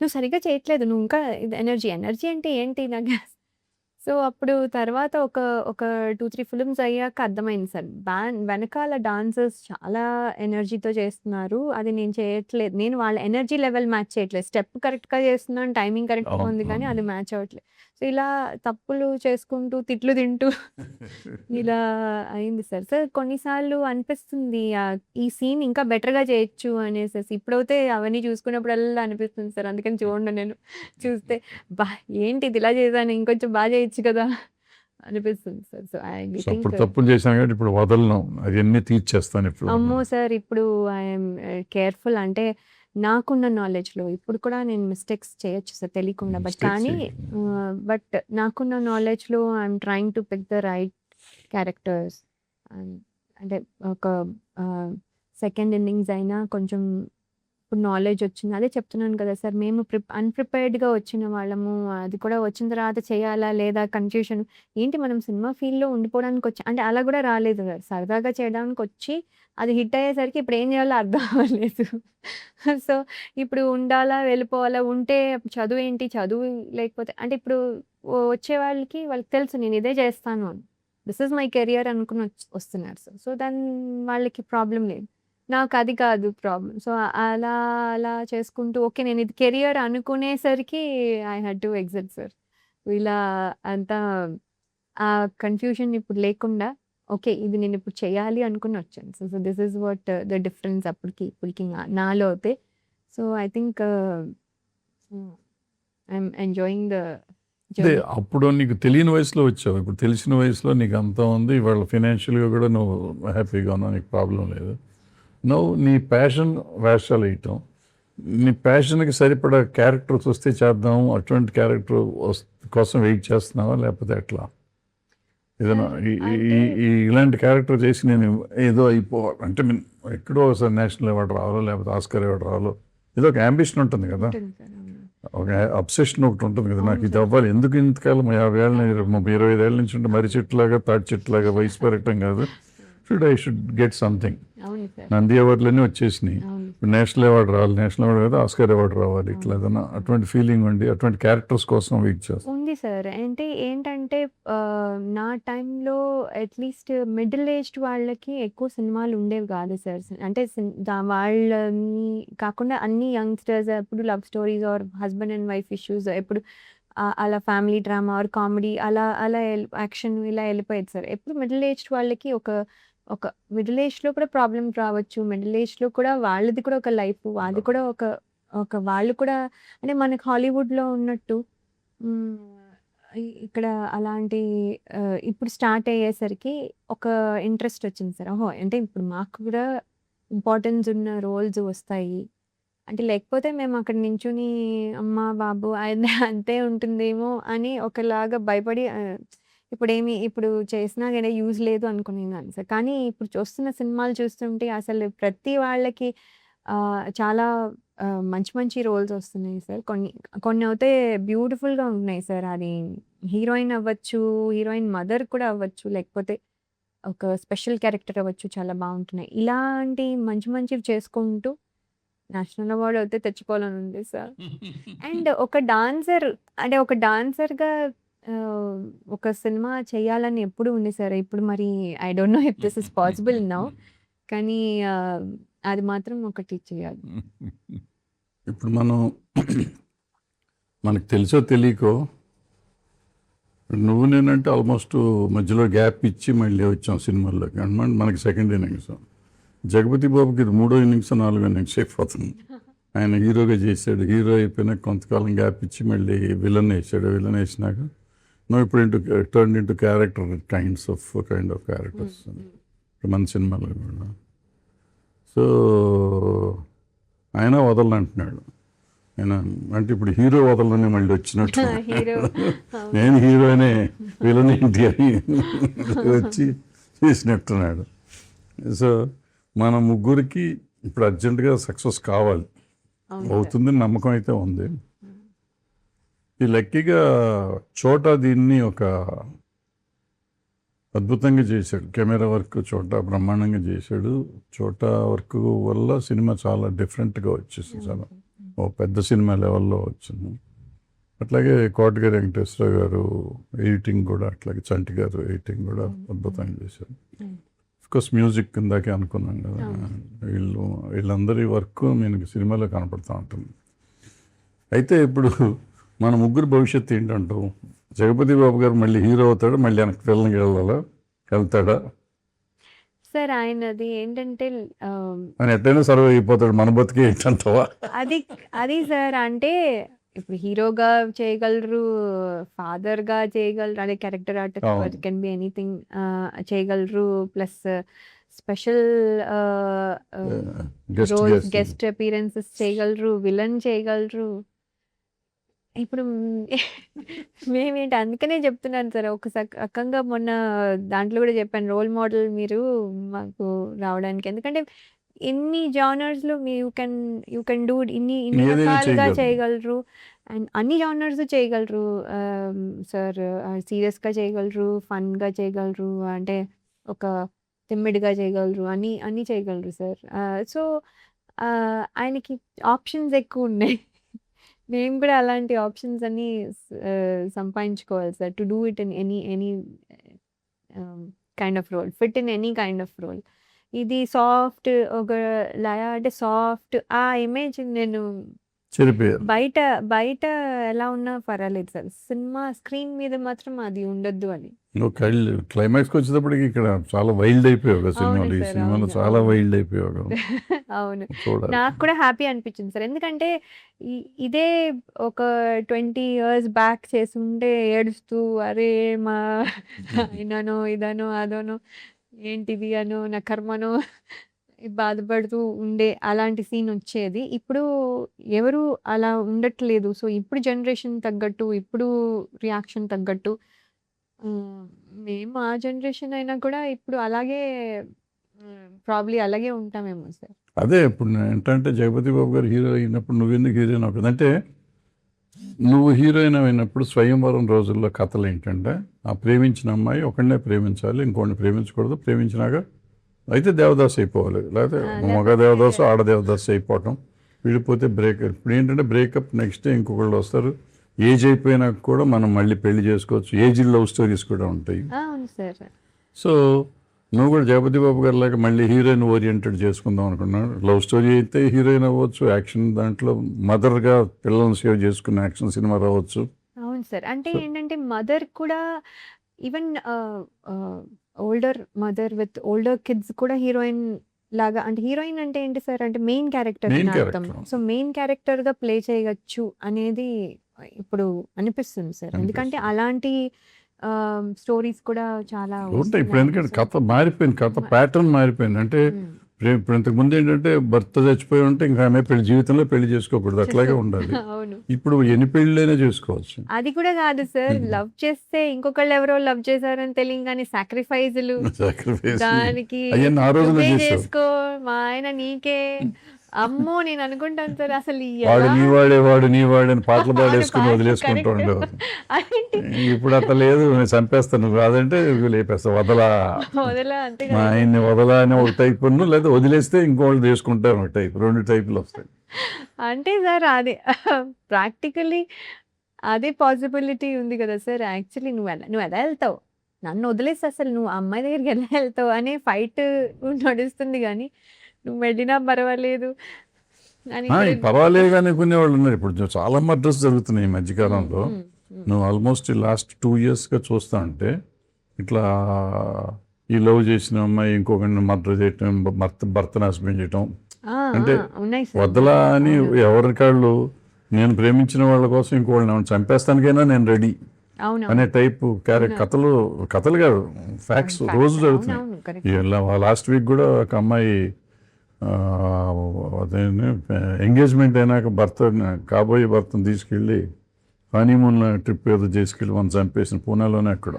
నువ్వు సరిగ్గా చేయట్లేదు. నువ్వు ఇంకా ఎనర్జీ, ఎనర్జీ అంటే ఏంటి నాకు సో, అప్పుడు తర్వాత ఒక 2, 3 ఫిల్మ్స్ అయ్యాక అర్థమైంది సార్. వెనకాల డాన్సర్స్ చాలా ఎనర్జీతో చేస్తున్నారు. అది నేను చేయట్లేదు. నేను వాళ్ళ ఎనర్జీ లెవెల్ మ్యాచ్ చేయట్లేదు. స్టెప్ కరెక్ట్‌గా చేస్తున్నాను. టైమింగ్ కరెక్ట్‌గా అవును, ఉంది కానీ అవును. అది మ్యాచ్ అవ్వట్లేదు. సో, ఇలా తప్పులు చేసుకుంటూ, తిట్లు తింటూ ఇలా అయింది సార్. సార్ కొన్నిసార్లు అనిపిస్తుంది ఈ సీన్ ఇంకా బెటర్‌గా చేయొచ్చు అనేసేసి. ఇప్పుడైతే అవన్నీ చూసుకున్నప్పుడల్లా అనిపిస్తుంది సార్. అందుకని చూడను నేను. చూస్తే అబ్బా! ఏంటిది ఇలా చేశాను ఇంకొంచెం బా చేయొచ్చు కదా! అనిపిస్తుంది sir. So, I so think అప్పుడు తప్పులు చేశాను కాబట్టి ఇప్పుడు వదలను, అవన్నీ తీర్చేస్తాను ఇప్పుడు. అమ్మో! సార్ ఇప్పుడు ఐయామ్ కేర్‌ఫుల్. అంటే నాకున్న నాలెడ్జ్‌లో ఇప్పుడు కూడా నేను మిస్టేక్స్ చేయొచ్చు సార్ తెలియకుండా. మిస్టేక్స్ బట్ నాకున్న నాలెడ్జ్‌లో I'm trying to pick the right characters. And అంటే ఒక సెకండ్ ఇన్నింగ్స్ అయినా కొంచెం ఇప్పుడు నాలెడ్జ్ వచ్చింది. అదే చెప్తున్నాను కదా సార్! మేము అన్‌ప్రిపేర్డ్‌గా వచ్చిన వాళ్ళము. అది కూడా వచ్చిన తర్వాత చేయాలా లేదా కన్‌ఫ్యూషన్. ఏంటి మనం సినిమా ఫీల్డ్‌లో ఉండిపోవడానికొచ్చి అంటే అలా కూడా రాలేదు. సరదాగా చేయడానికొచ్చి అది హిట్ అయ్యేసరికి ఇప్పుడు ఏం చేయాలో అర్థం అవ్వలేదు. సో, ఇప్పుడు ఉండాలా? వెళ్ళిపోవాలా? ఉంటే చదువేంటి? చదువు లేకపోతే అంటే ఇప్పుడు వచ్చే వాళ్ళకి తెలుసు నేను ఇదే చేస్తాను అని. దిస్ ఈజ్ మై కెరియర్ అనుకుని వస్తున్నారు సార్. సో, వాళ్ళకి ప్రాబ్లమ్ లేదు. నాకది కాదు ప్రాబ్లమ్. సో, అలా అలా చేసుకుంటూ ఓకే. నేనిది కెరియర్ అనుకునేసరికి I had to exit sir. ఇలా అంతా ఆ కన్‌ఫ్యూజన్ ఇప్పుడు లేకుండా ఓకే. ఇది నేనిప్పుడు చేయాలి అనుకుని వచ్చాను. So, so this is what the difference అప్పటికి ఇప్పటికి నాలో అయితే. So, I think I'm enjoying the అదే జర్నీ. అప్పుడు నీకు తెలియని వయసులో వచ్చావు. ఇప్పుడు తెలిసిన వయసులో నీకు అంతా ఉంది. ఇవాళ ఫైనాన్షియల్‌గా కూడా నువ్వు హ్యాపీగా ఉన్నావు. నీకు ప్రాబ్లమ్ లేదు. నువ్వు నీ ప్యాషన్ వేషాలు వేయటం. నీ ప్యాషన్‌కి సరిపడా క్యారెక్టర్స్ వస్తే చేద్దాం. అటువంటి క్యారెక్టర్ కోసం వెయిట్ చేస్తున్నావా? లేకపోతే ఎట్లా? ఏదైనా సార్ ఈ ఈ అంటే ఈ ఇలాంటి క్యారెక్టర్ చేసి నేను ఏదో అయిపోవాలి అంటే ఎక్కడో ఒకసారి నేషనల్ అవార్డ్ రావాలో లేకపోతే ఆస్కార్ అవార్డ్ రావాలో ఏదో ఒక యాంబిషన్ ఉంటుంది కదా. ఉంటుంది సార్. అవును. ఒక అబ్సెషన్ ఒకటి ఉంటుంది కదా. నాకు అవును ఇది సార్. అవ్వాలి. ఎందుకు ఇంతకాలం 50 ఏళ్ళ 25 ఏళ్ళ నుంచి ఉంటే మర్రి చెట్టులాగా తాటి చెట్టులాగా వయసు పెరగటం కాదు. I should get something. అవును సార్. నంది అవార్డులన్నీ వచ్చేసినాయి. అవును. ఇప్పుడు నేషనల్ అవార్డు రావాలి. నేషనల్ అవార్డు కదా ఆస్కార్ అవార్డు రావాలి. ఇట్లా అవును. ఏదైనా అటువంటి ఫీలింగ్ ఉండి అటువంటి క్యారెక్టర్స్ కోసం వెయిట్ చేస్తాను. ఉంది సార్. అంటే ఏంటంటే నా టైంలో అట్‌లీస్ట్ మిడిల్ ఏజ్డ్ వాళ్ళకి ఎక్కువ సినిమాలు ఉండేవి కాదు సార్. అంటే వాళ్ళని కాకుండా అన్ని యంగ్‌స్టర్స్ ఎప్పుడు love stories are husband and wife issues ఎప్పుడు అలా ఫ్యామిలీ డ్రామా ఆర్ కామెడీ అలా అలా యాక్షన్ ఇలా వెళ్ళిపోయేది సార్. ఎప్పుడు మిడిల్ ఏజ్డ్ వాళ్ళకి ఒక ఒక మిడిల్ ఏజ్‌లో కూడా ప్రాబ్లమ్స్ రావచ్చు. మిడిల్ ఏజ్‌లో కూడా వాళ్ళది కూడా ఒక లైఫ్. అది కూడా ఒక ఒక వాళ్ళు కూడా అంటే మనకి హాలీవుడ్‌లో ఉన్నట్టు హ్మ్. ఇక్కడ అలాంటి ఇప్పుడు స్టార్ట్ అయ్యేసరికి ఒక ఇంట్రెస్ట్ వచ్చింది సార్. ఓహో! అంటే ఇప్పుడు మాకు కూడా ఇంపార్టెన్స్ ఉన్న రోల్స్ వస్తాయి. అంటే లేకపోతే మేము అక్కడ నించొని అమ్మ, బాబు అది అంతే ఉంటుందేమో అని ఒకలాగా భయపడి ఇప్పుడు చేసినా గాని యూజ్ లేదు అనుకునేదాన్ని సార్. కానీ ఇప్పుడు చూస్తున్న సినిమాలు చూస్తుంటే అసలు ప్రతి వాళ్ళకి చాలా మంచి మంచి రోల్స్ వస్తున్నాయి సార్. కొన్నయితే బ్యూటిఫుల్‌గా ఉంటున్నాయి సార్. అది హీరోయిన్ అవ్వచ్చు, హీరోయిన్ మదర్ కూడా అవ్వచ్చు, లేకపోతే ఒక స్పెషల్ క్యారెక్టర్ అవ్వచ్చు చాలా బావుంటున్నాయి. ఇలాంటి మంచి మంచివి చేసుకుంటూ నేషనల్ అవార్డ్ అయితే తెచ్చుకోవాలని ఉంది సార్. అండ్ ఒక డాన్సర్‌గా ఒక సినిమా చేయాలని ఎప్పుడూ ఉంది సార్. ఇప్పుడు మరి I don't know if this is possible now. కానీ అది మాత్రం ఒకటి చేయాలి. ఇప్పుడు మనకు తెలుసో తెలియకో నువ్వు నేనంటే ఆల్మోస్ట్ మధ్యలో గ్యాప్ ఇచ్చి మళ్ళీ వచ్చాం సినిమాల్లోకి అనమాట. మనకి సెకండ్ ఇన్నింగ్స్. జగపతి బాబుకి ఇది 3వ ఇన్నింగ్స్ 4వ ఇన్నింగ్స్ అయిపోతుంది. ఆయన హీరోగా చేశాడు. హీరో అయిపోయినాక కొంతకాలం గ్యాప్ ఇచ్చి మళ్ళీ విలన్ వేసాడు. విలన్ వేసినాక నువ్వు ఇప్పుడు turn into character kind of characters మన సినిమాలో కూడా. సో ఆయన వదలంటున్నాడు. ఆయన అంటే ఇప్పుడు హీరో వదలని మళ్ళీ వచ్చినట్టు హీరో నేను హీరోనే విలన్ ఏంటి అని వచ్చి చేసినట్టున్నాడు. సో మన ముగ్గురికి ఇప్పుడు అర్జెంటుగా సక్సెస్ కావాలి. అవును సార్. అవుతుందని నమ్మకం అయితే ఉంది. ఈ లక్కీగా చోటా దీన్ని ఒక అద్భుతంగా చేశాడు. కెమెరా వర్క్ చోటా బ్రహ్మాండంగా చేశాడు. చోటా వర్క్ వల్ల సినిమా చాలా డిఫరెంట్గా వచ్చేసింది. చాలా ఓ పెద్ద సినిమా లెవెల్లో వచ్చింది. అట్లాగే కోటగిరి వెంకటేశ్వర గారు ఎడిటింగ్ కూడా, అట్లాగే చంటి గారు ఎడిటింగ్ కూడా అద్భుతంగా చేశారు. కోర్స్ మ్యూజిక్ కిందాకే అనుకున్నాం కదా, వీళ్ళందరి వర్క్ నేను సినిమాలో కనపడుతూ ఉంటుంది. అయితే ఇప్పుడు మన ముగ్గురు భవిష్యత్తు ఏంటంటావు? జగపతి బాబు గారు మళ్ళీ హీరో అవుతాడు, మళ్ళీ వెనక్కి వెళ్తాడా? సార్ ఆయనది ఏంటంటే ఆయన ఎట్లయినా సర్వే అయిపోతాడు, మన బతికి ఏంటంటావా? అది సార్ అంటే ఇప్పుడు హీరోగా చేయగలరు, ఫాదర్గా చేయగలరు, అదే character artist can be anything చేయగలరు, plus special roles, guest appearances చేయగలరు, విలన్ చేయగలరు. ఇప్పుడు మేమేంటి అందుకనే చెప్తున్నాను సార్, ఒక రకంగా మొన్న దాంట్లో కూడా చెప్పాను, రోల్ మోడల్ మీరు మాకు రావడానికి. ఎందుకంటే ఎన్ని జానర్స్లో యూ కెన్ డూ, ఇన్ని రకాలుగా చేయగలరు, అండ్ అన్ని జానర్స్ చేయగలరు సార్. సీరియస్గా చేయగలరు, ఫన్గా చేయగలరు, అంటే ఒక తిమ్మిడిగా చేయగలరు, అన్నీ చేయగలరు సార్. సో ఆయనకి ఆప్షన్స్ ఎక్కువ ఉన్నాయి. మేము కూడా అలాంటి ఆప్షన్స్ అన్ని సంపాదించుకోవాలి sir, to do it in any kind of role, fit in any kind of role. ఇది సాఫ్ట్, ఒక లయ అంటే సాఫ్ట్, ఆ ఇమేజ్ నేను బయట ఎలా ఉన్నా పర్వాలేదు సార్, సినిమా స్క్రీన్ మీద మాత్రం అది ఉండొద్దు అని. క్లైమాక్స్కి వచ్చేటప్పటికి ఇక్కడ చాలా వైల్డ్ అయిపోయావు సినిమాలో, ఈ సినిమాలో చాలా వైల్డ్ అయిపోయావు. అవును, నాకు కూడా హ్యాపీ అనిపించింది సార్, ఎందుకంటే ఇదే ఒక 20 years బ్యాక్ చేస్తుంటే ఏడుస్తూ అరే మా ఆయననో ఇదనో అదనో ఏంటిది అనో నా కర్మనో బాధపడుతూ ఉండే అలాంటి సీన్ వచ్చేది. ఇప్పుడు ఎవరు అలా ఉండట్లేదు. సో ఇప్పుడు జనరేషన్ తగ్గట్టు, ఇప్పుడు రియాక్షన్ తగ్గట్టు, మేము ఆ జనరేషన్ అయినా కూడా ఇప్పుడు అలాగే ప్రాబ్లీ అలాగే ఉంటామేమో సార్. అదే ఇప్పుడు ఏంటంటే జగపతి బాబు గారు హీరో అయినప్పుడు నువ్వెందుకు హీరోయిన్ అవుతుంది అంటే, నువ్వు హీరోయిన్ అయినప్పుడు స్వయంవరం రోజుల్లో కథలు ఏంటంటే, ఆ ప్రేమించిన అమ్మాయి ఒకడినే ప్రేమించాలి, ఇంకోటిని ప్రేమించకూడదు, ప్రేమించినాక అయితే దేవదాస్ అయిపోవాలి, లేకపోతే మగ దేవదాసు ఆడ దేవదాసు అయిపోవటం, విడిపోతే బ్రేకప్. ఇప్పుడు ఏంటంటే బ్రేకప్ నెక్స్ట్ డే ఇంకొకళ్ళు వస్తారు, ఏజ్ అయిపోయినాక కూడా మనం మళ్ళీ పెళ్లి చేసుకోవచ్చు, ఏజ్ లవ్ స్టోరీస్ కూడా ఉంటాయి. సో నువ్వు కూడా జగపతి బాబు గారు లాగా మళ్ళీ హీరోయిన్ ఓరియంటెడ్ చేసుకుందాం అనుకున్నాను. లవ్ స్టోరీ అయితే హీరోయిన్ అవ్వచ్చు, యాక్షన్ దాంట్లో మదర్గా పిల్లల్ని సేవ్ చేసుకున్న యాక్షన్ సినిమా రావచ్చు. అవును సార్, అంటే ఏంటంటే మదర్ కూడా even older mother with older kids కూడా హీరోయిన్ లాగా, అంటే హీరోయిన్ అంటే ఏంటి సార్ అంటే మెయిన్ క్యారెక్టర్ అర్థం. సో మెయిన్ క్యారెక్టర్ గా ప్లే చేయవచ్చు అనేది ఇప్పుడు అనిపిస్తుంది సార్, ఎందుకంటే అలాంటి స్టోరీస్ కూడా చాలా ఉంటాయి ఇప్పుడు. ఎందుకంటే కథ మారిపోయింది, కథ ప్యాటర్న్ మారిపోయింది. అంటే ఇప్పుడు ఇంతకు ముందు ఏంటంటే భర్త చచ్చిపోయి ఉంటే ఇంకా ఆమె జీవితంలో పెళ్లి చేసుకోకూడదు, అట్లాగే ఉండాలి. ఇప్పుడు ఎన్ని పెళ్ళైనా చేసుకోవచ్చు. అది కూడా కాదు సార్, లవ్ చేస్తే ఇంకొకళ్ళు ఎవరో లవ్ చేశారని తెలియగానే సాక్రిఫైజులు, దానికి చేసుకో మా ఆయన నీకే, అమ్మో నేను అనుకుంటాను సార్ అసలు వాడు నీ వాడే అని పాటలు పాడేసుకుని వదిలేసుకుంటూ ఉండేవారు. ఇప్పుడు అట్లా లేదు, నేను చంపేస్తాను కాదంటే లేపేస్తా, వదలా మా ఆయన్ని వదలా అని ఒక టైప్ ఉన్న, లేదా వదిలేస్తే ఇంకోళ్ళు చేసుకుంటారు ఒక టైప్, 2 టైపులు వస్తాయి. అంటే సార్ అది ప్రాక్టికల్లీ అదే పాసిబిలిటీ ఉంది కదా సార్. యాక్చువల్లీ నువ్వు ఎలా వెళ్తావు, నన్ను వదిలేసి అసలు నువ్వు అమ్మాయి దగ్గరికి ఎలా వెళ్తావు అనే ఫైట్ నడుస్తుంది, కానీ నువ్వు వెళ్ళినా పర్వాలేదు పర్వాలేదు అనుకునేవాళ్ళు ఉన్నారు. ఇప్పుడు చాలా మర్డర్స్ జరుగుతున్నాయి ఈ మధ్యకాలంలో. నువ్వు ఆల్మోస్ట్ లాస్ట్ 2 yearsగా చూస్తా ఉంటే ఇట్లా ఈ లవ్ చేసిన అమ్మాయి ఇంకొకరిని మర్డర్ చేయటం, భర్తను హస్బెండ్ చేయటం, అంటే వదలా అని ఎవరికాళ్ళు నేను ప్రేమించిన వాళ్ళ కోసం ఇంకోళ్ళని చంపేస్తానికైనా నేను రెడీ అనే టైప్ కథలు కాదు, ఫ్యాక్ట్స్ రోజు జరుగుతున్నాయి. లాస్ట్ వీక్ కూడా ఒక అమ్మాయి ఎంగేజ్మెంట్ అయినాక కాబోయే భర్తను తీసుకెళ్ళి హనీమూన్ ట్రిప్ ఏదో చేసుకెళ్ళి మనం చంపేసిన, పూనాలోనే అక్కడ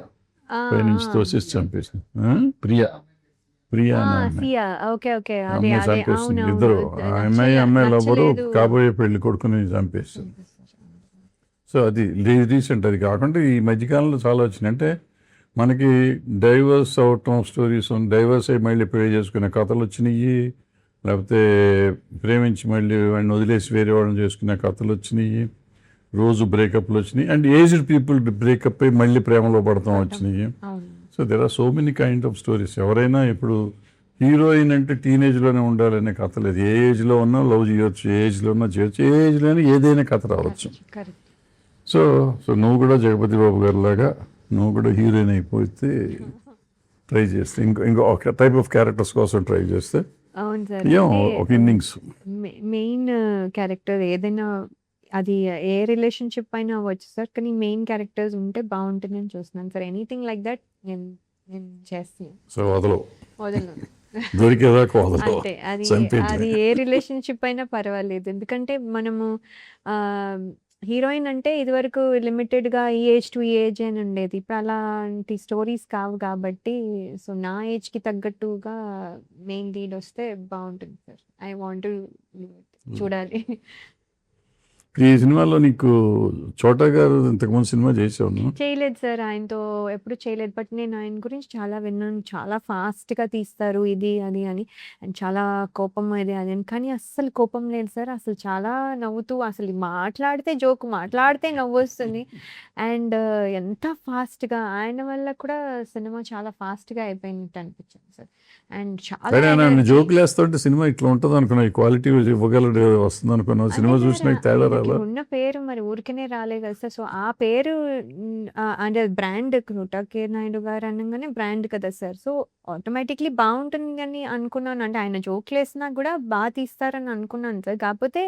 పైనుంచి తోసేసి చంపేసింది. ప్రియా అమ్మాయి చంపేసింది. ఇద్దరు అమ్మాయి లవ్వరు కాబోయే పెళ్లి కొడుకుని చంపేసింది. సో అది రీసెంట్. అది కాకుండా ఈ మధ్యకాలంలో చాలా వచ్చినాయి. అంటే మనకి డైవర్స్ అవటం స్టోరీస్, డైవర్స్ అయ్యి మళ్ళీ పెళ్లి చేసుకునే కథలు వచ్చినాయి. లేకపోతే ప్రేమించి మళ్ళీ వాడిని వదిలేసి వేరే వాళ్ళని చేసుకునే కథలు వచ్చినాయి, రోజు బ్రేకప్లు వచ్చినాయి, అండ్ ఏజ్డ్ పీపుల్ బ్రేకప్ అయ్యి మళ్ళీ ప్రేమలో పడతాం వచ్చినాయి. అవును. So there are so many kind of stories. ఎవరైనా ఇప్పుడు హీరోయిన్ అంటే టీనేజ్లోనే ఉండాలనే కథ లేదు. ఏ ఏజ్లో ఉన్నా లవ్ చేయొచ్చు, ఏ ఏజ్లో ఉన్నా చేయొచ్చు, ఏ ఏజ్లోనే ఏదైనా కథ రావచ్చు. కరెక్ట్. సో సో నువ్వు కూడా జగపతి బాబు గారి లాగా నువ్వు కూడా హీరోయిన్ అయిపోతే ట్రై చేస్తే ఇంకో ఒక టైప్ ఆఫ్ క్యారెక్టర్స్ కోసం ట్రై చేస్తే అవును సార్. ఏం అంటే ఒక ఇన్నింగ్స్. మెయిన్ క్యారెక్టర్ ఏదైనా అది ఏ రిలేషన్షిప్ అయినా అవ్వచ్చు సార్, కానీ మెయిన్ క్యారెక్టర్స్ ఉంటే బాగుంటుందని చూస్తున్నాను సార్. ఎనీథింగ్ లైక్ దట్ నేను నేను చేస్తున్నాను. సో వదలవు, వదలను. దొరికేదాకా వదలవు, అంతే. అది చంపేయటమే. అది ఏ రిలేషన్షిప్ అయినా పర్వాలేదు. ఎందుకంటే మనము హీరోయిన్ అంటే ఇదివరకు లిమిటెడ్గా ఈ ఏజ్ టు ఈ ఏజ్ అని ఉండేది. ఇప్పుడు అలాంటి స్టోరీస్ కావు కాబట్టి సో నా ఏజ్కి తగ్గట్టుగా మెయిన్ లీడ్ వస్తే బాగుంటుంది సార్. ఐ వాంట్ చూడాలి. ఈ సినిమాలో నీకు చోటా గారు ఇంతకుముందు సినిమా చేసావు నువ్వు? చేయలేదు సార్, ఆయనతో ఎప్పుడు చేయలేదు. బట్ నేను ఆయన గురించి చాలా విన్నాను. చాలా ఫాస్ట్గా తీస్తారు ఇది అది అని, అండ్ చాలా కోపం ఇది అది అని. కానీ అస్సలు కోపం లేదు సార్. అసలు చాలా నవ్వుతూ, అసలు మాట్లాడితే జోక్, మాట్లాడితే నవ్వు వస్తుంది. అండ్ ఎంత ఫాస్ట్గా ఆయన వల్ల కూడా సినిమా చాలా ఫాస్ట్గా అయిపోయినట్టు అనిపించింది సార్. అండ్ చాలా కానీ ఆయన energy. జోకులు వేస్తుంటే సినిమా ఇట్లా ఉంటుంది అనుకున్నా, ఈ క్వాలిటీ ఇవ్వగలడు వస్తుంది అనుకున్నావు. సినిమా అదే చూసినా సార్, తేడా ఆయనకి రాలా? ఉన్న పేరు మరి ఊరికనే రాలే కదా సార్. సో ఆ పేరు అంటే బ్రాండ్ నోటా కే నాయుడు గారు అనగానే బ్రాండ్ కదా సార్. సో ఆటోమేటిక్లీ బాగుంటుంది అని అనుకున్నాను. అంటే ఆయన జోక్లు వేసినా కూడా బాగా తీస్తారని అనుకున్నాను సార్. కాకపోతే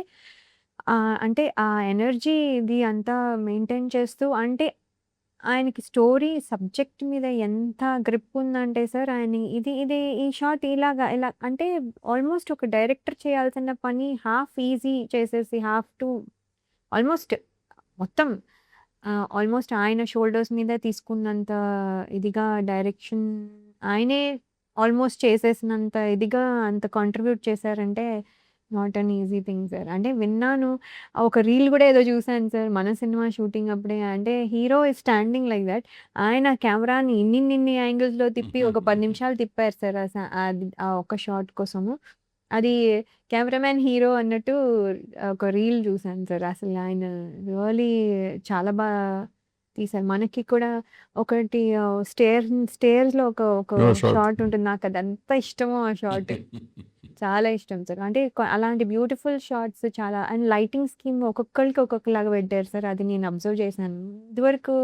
అంటే ఆ ఎనర్జీ ఇది అంతా మెయింటైన్ చేస్తూ, అంటే ఆయనకి స్టోరీ సబ్జెక్ట్ మీద ఎంత గ్రిప్ ఉందంటే సార్, ఆయన ఇది ఇది ఈ షాట్ ఇలాగా ఇలా అంటే ఆల్మోస్ట్ ఒక డైరెక్టర్ చేయాల్సిన పని హాఫ్ ఈజీ చేసేసి, హాఫ్ టు ఆల్మోస్ట్ మొత్తం ఆల్మోస్ట్ ఆయన షోల్డర్స్ మీద తీసుకున్నంత ఇదిగా డైరెక్షన్ ఆయనే ఆల్మోస్ట్ చేసేసినంత ఇదిగా అంత కాంట్రిబ్యూట్ చేశారంటే not an easy thing sir. అంటే విన్నాను, ఒక రీల్ కూడా ఏదో చూసాను సార్ మన సినిమా షూటింగ్ అప్పుడే. అంటే hero is standing like that, ఆయన కెమెరాని ఇన్ని యాంగిల్స్లో తిప్పి ఒక 10 నిమిషాలు తిప్పారు సార్ అది ఆ ఒక్క షాట్ కోసము. అది కెమెరామ్యాన్ హీరో అన్నట్టు ఒక రీల్ చూసాను సార్. అసలు ఆయన రియలీ చాలా బాగా తీశారు. మనకి కూడా ఒకటి స్టేర్స్లో ఒక ఒక షార్ట్ షాట్ ఉంటుంది. నాకు అది ఎంత ఇష్టమో ఆ షాట్. చాలా ఇష్టం సార్. అంటే అలాంటి బ్యూటిఫుల్ షాట్స్ చాలా, అండ్ లైటింగ్ స్కీమ్ ఒక్కొక్కరికి ఒక్కొక్కలాగా పెట్టారు సార్. అది నేను అబ్జర్వ్ చేశాను. ఇదివరకు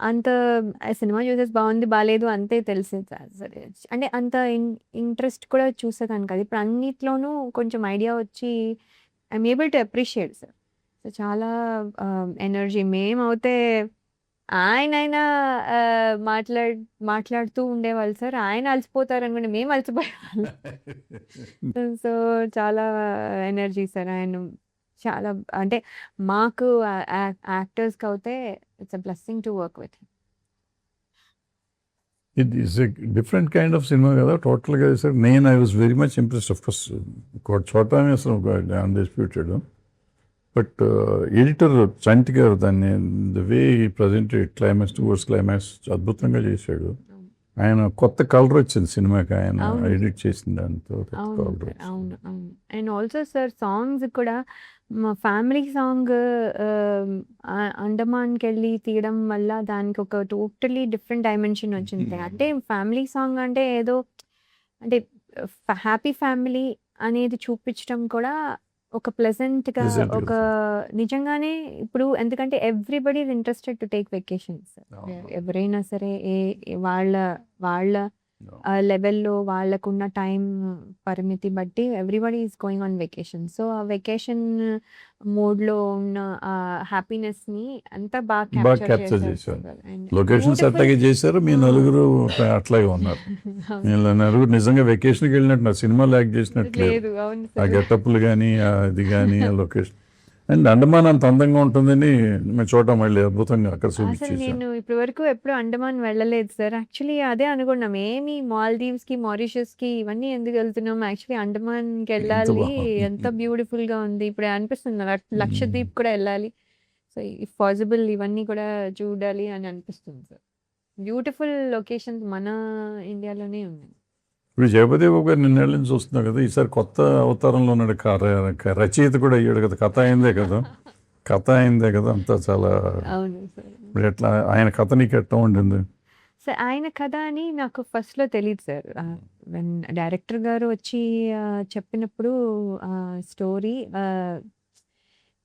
అంత సినిమా చూసేసి బాగుంది బాలేదు అంతే తెలిసేది కాదు సరే. అంటే అంత ఇంట్రెస్ట్ కూడా చూసేదాన్ని కాదు. ఇప్పుడు అన్నిట్లోనూ కొంచెం ఐడియా వచ్చి I'm able to appreciate sir. So చాలా ఎనర్జీ మేమవుతే ఆయనైనా మాట్లాడుతూ ఉండేవాళ్ళు సార్. ఆయన అలసిపోతారు అనుకుంటే మేము అలసిపోయేవాళ్ళం. సో చాలా ఎనర్జీ సార్ ఆయన. చాలా అంటే మాకు యాక్టర్స్కి అవుతే it's a blessing to work with. It is a different kind of cinema కదా టోటల్గా sir. I was very much impressed. Of course చోటా అసలు అన్డిస్ప్యూటెడ్, బట్ ఎడిటర్ చంటి గారు దాన్ని the way presented climax towards climax అద్భుతంగా చేశాడు. ఆయన కొత్త కలర్ వచ్చింది సినిమాకి, ఆయన ఎడిట్ చేసిన దాంతో అవును. అండ్ ఆల్సో సార్ సాంగ్స్ కూడా మా ఫ్యామిలీ సాంగ్ అండమాన్కి వెళ్ళి తీయడం వల్ల దానికి ఒక టోటలీ డిఫరెంట్ డైమెన్షన్ వచ్చింది. అంటే ఫ్యామిలీ సాంగ్ అంటే ఏదో అంటే హ్యాపీ ఫ్యామిలీ అనేది చూపించడం కూడా ఒక ప్లెజెంట్గా ఒక నిజంగానే ఇప్పుడు ఎందుకంటే everybody is interested to take vacations. ఎవరైనా సరే వాళ్ళ లెవెల్లో వాళ్ళకున్న టైం పరిమితి బట్టి everybody is going on vacation. So ఆ వెకేషన్ మోడ్లో ఉన్న ఆ హ్యాపీనెస్ని అంతా బాగా క్యాప్చర్ చేశారు. లొకేషన్స్ అట్లాగే చేశారు. మీ నలుగురు అట్లాగే ఉన్నారు. మీరు నలుగురు నిజంగా వెకేషన్కి వెళ్ళినట్టు, నా సినిమాలో యాక్ట్ చేసినట్లేదు. లేదు. అవును ఆ సార్. గెటప్లు కానీ అది కానీ ఆ లొకేషన్ అండ్ అండమాన్ అంత అందంగా ఉంటుందని మేము చూడటం మళ్ళీ అద్భుతంగా అక్కడ అసలు చూపించేసాం. నేను ఇప్పటి వరకు ఎప్పుడు అండమాన్ వెళ్ళలేదు సార్. యాక్చువల్లీ అదే అనుకున్నాం, ఏమి మాల్దీవ్స్కి మారిషస్కి ఇవన్నీ ఎందుకు వెళ్తున్నాం, యాక్చువల్లీ అండమాన్కి వెళ్ళాలి, బాగుంది. ఎంత బ్యూటిఫుల్గా ఉంది. ఇప్పుడు అనిపిస్తుంది లక్షద్వీప్ కూడా వెళ్ళాలి. సో ఇఫ్ పాసిబుల్ ఇవన్నీ కూడా చూడాలి అని అనిపిస్తుంది సార్. బ్యూటిఫుల్ లొకేషన్స్ మన ఇండియాలోనే ఉన్నాయి. ఇప్పుడు జగపతి బాబు గారు నిన్నేళ్ళ నుంచి చూస్తున్నావు కదా, ఈసారి కొత్త అవతారంలో ఉన్నాడు. రచయిత కూడా అయ్యాడు కదా, కథ అయిందే కదా అంతా చాలా. అవును సార్. ఇప్పుడు ఎట్లా ఆయన కథ నీకు ఎట్లా ఉండింది? సార్ ఆయన కథ అని నాకు ఫస్ట్‌లో తెలీదు సార్. వెన్ డైరెక్టర్ గారు వచ్చి చెప్పినప్పుడు స్టోరీ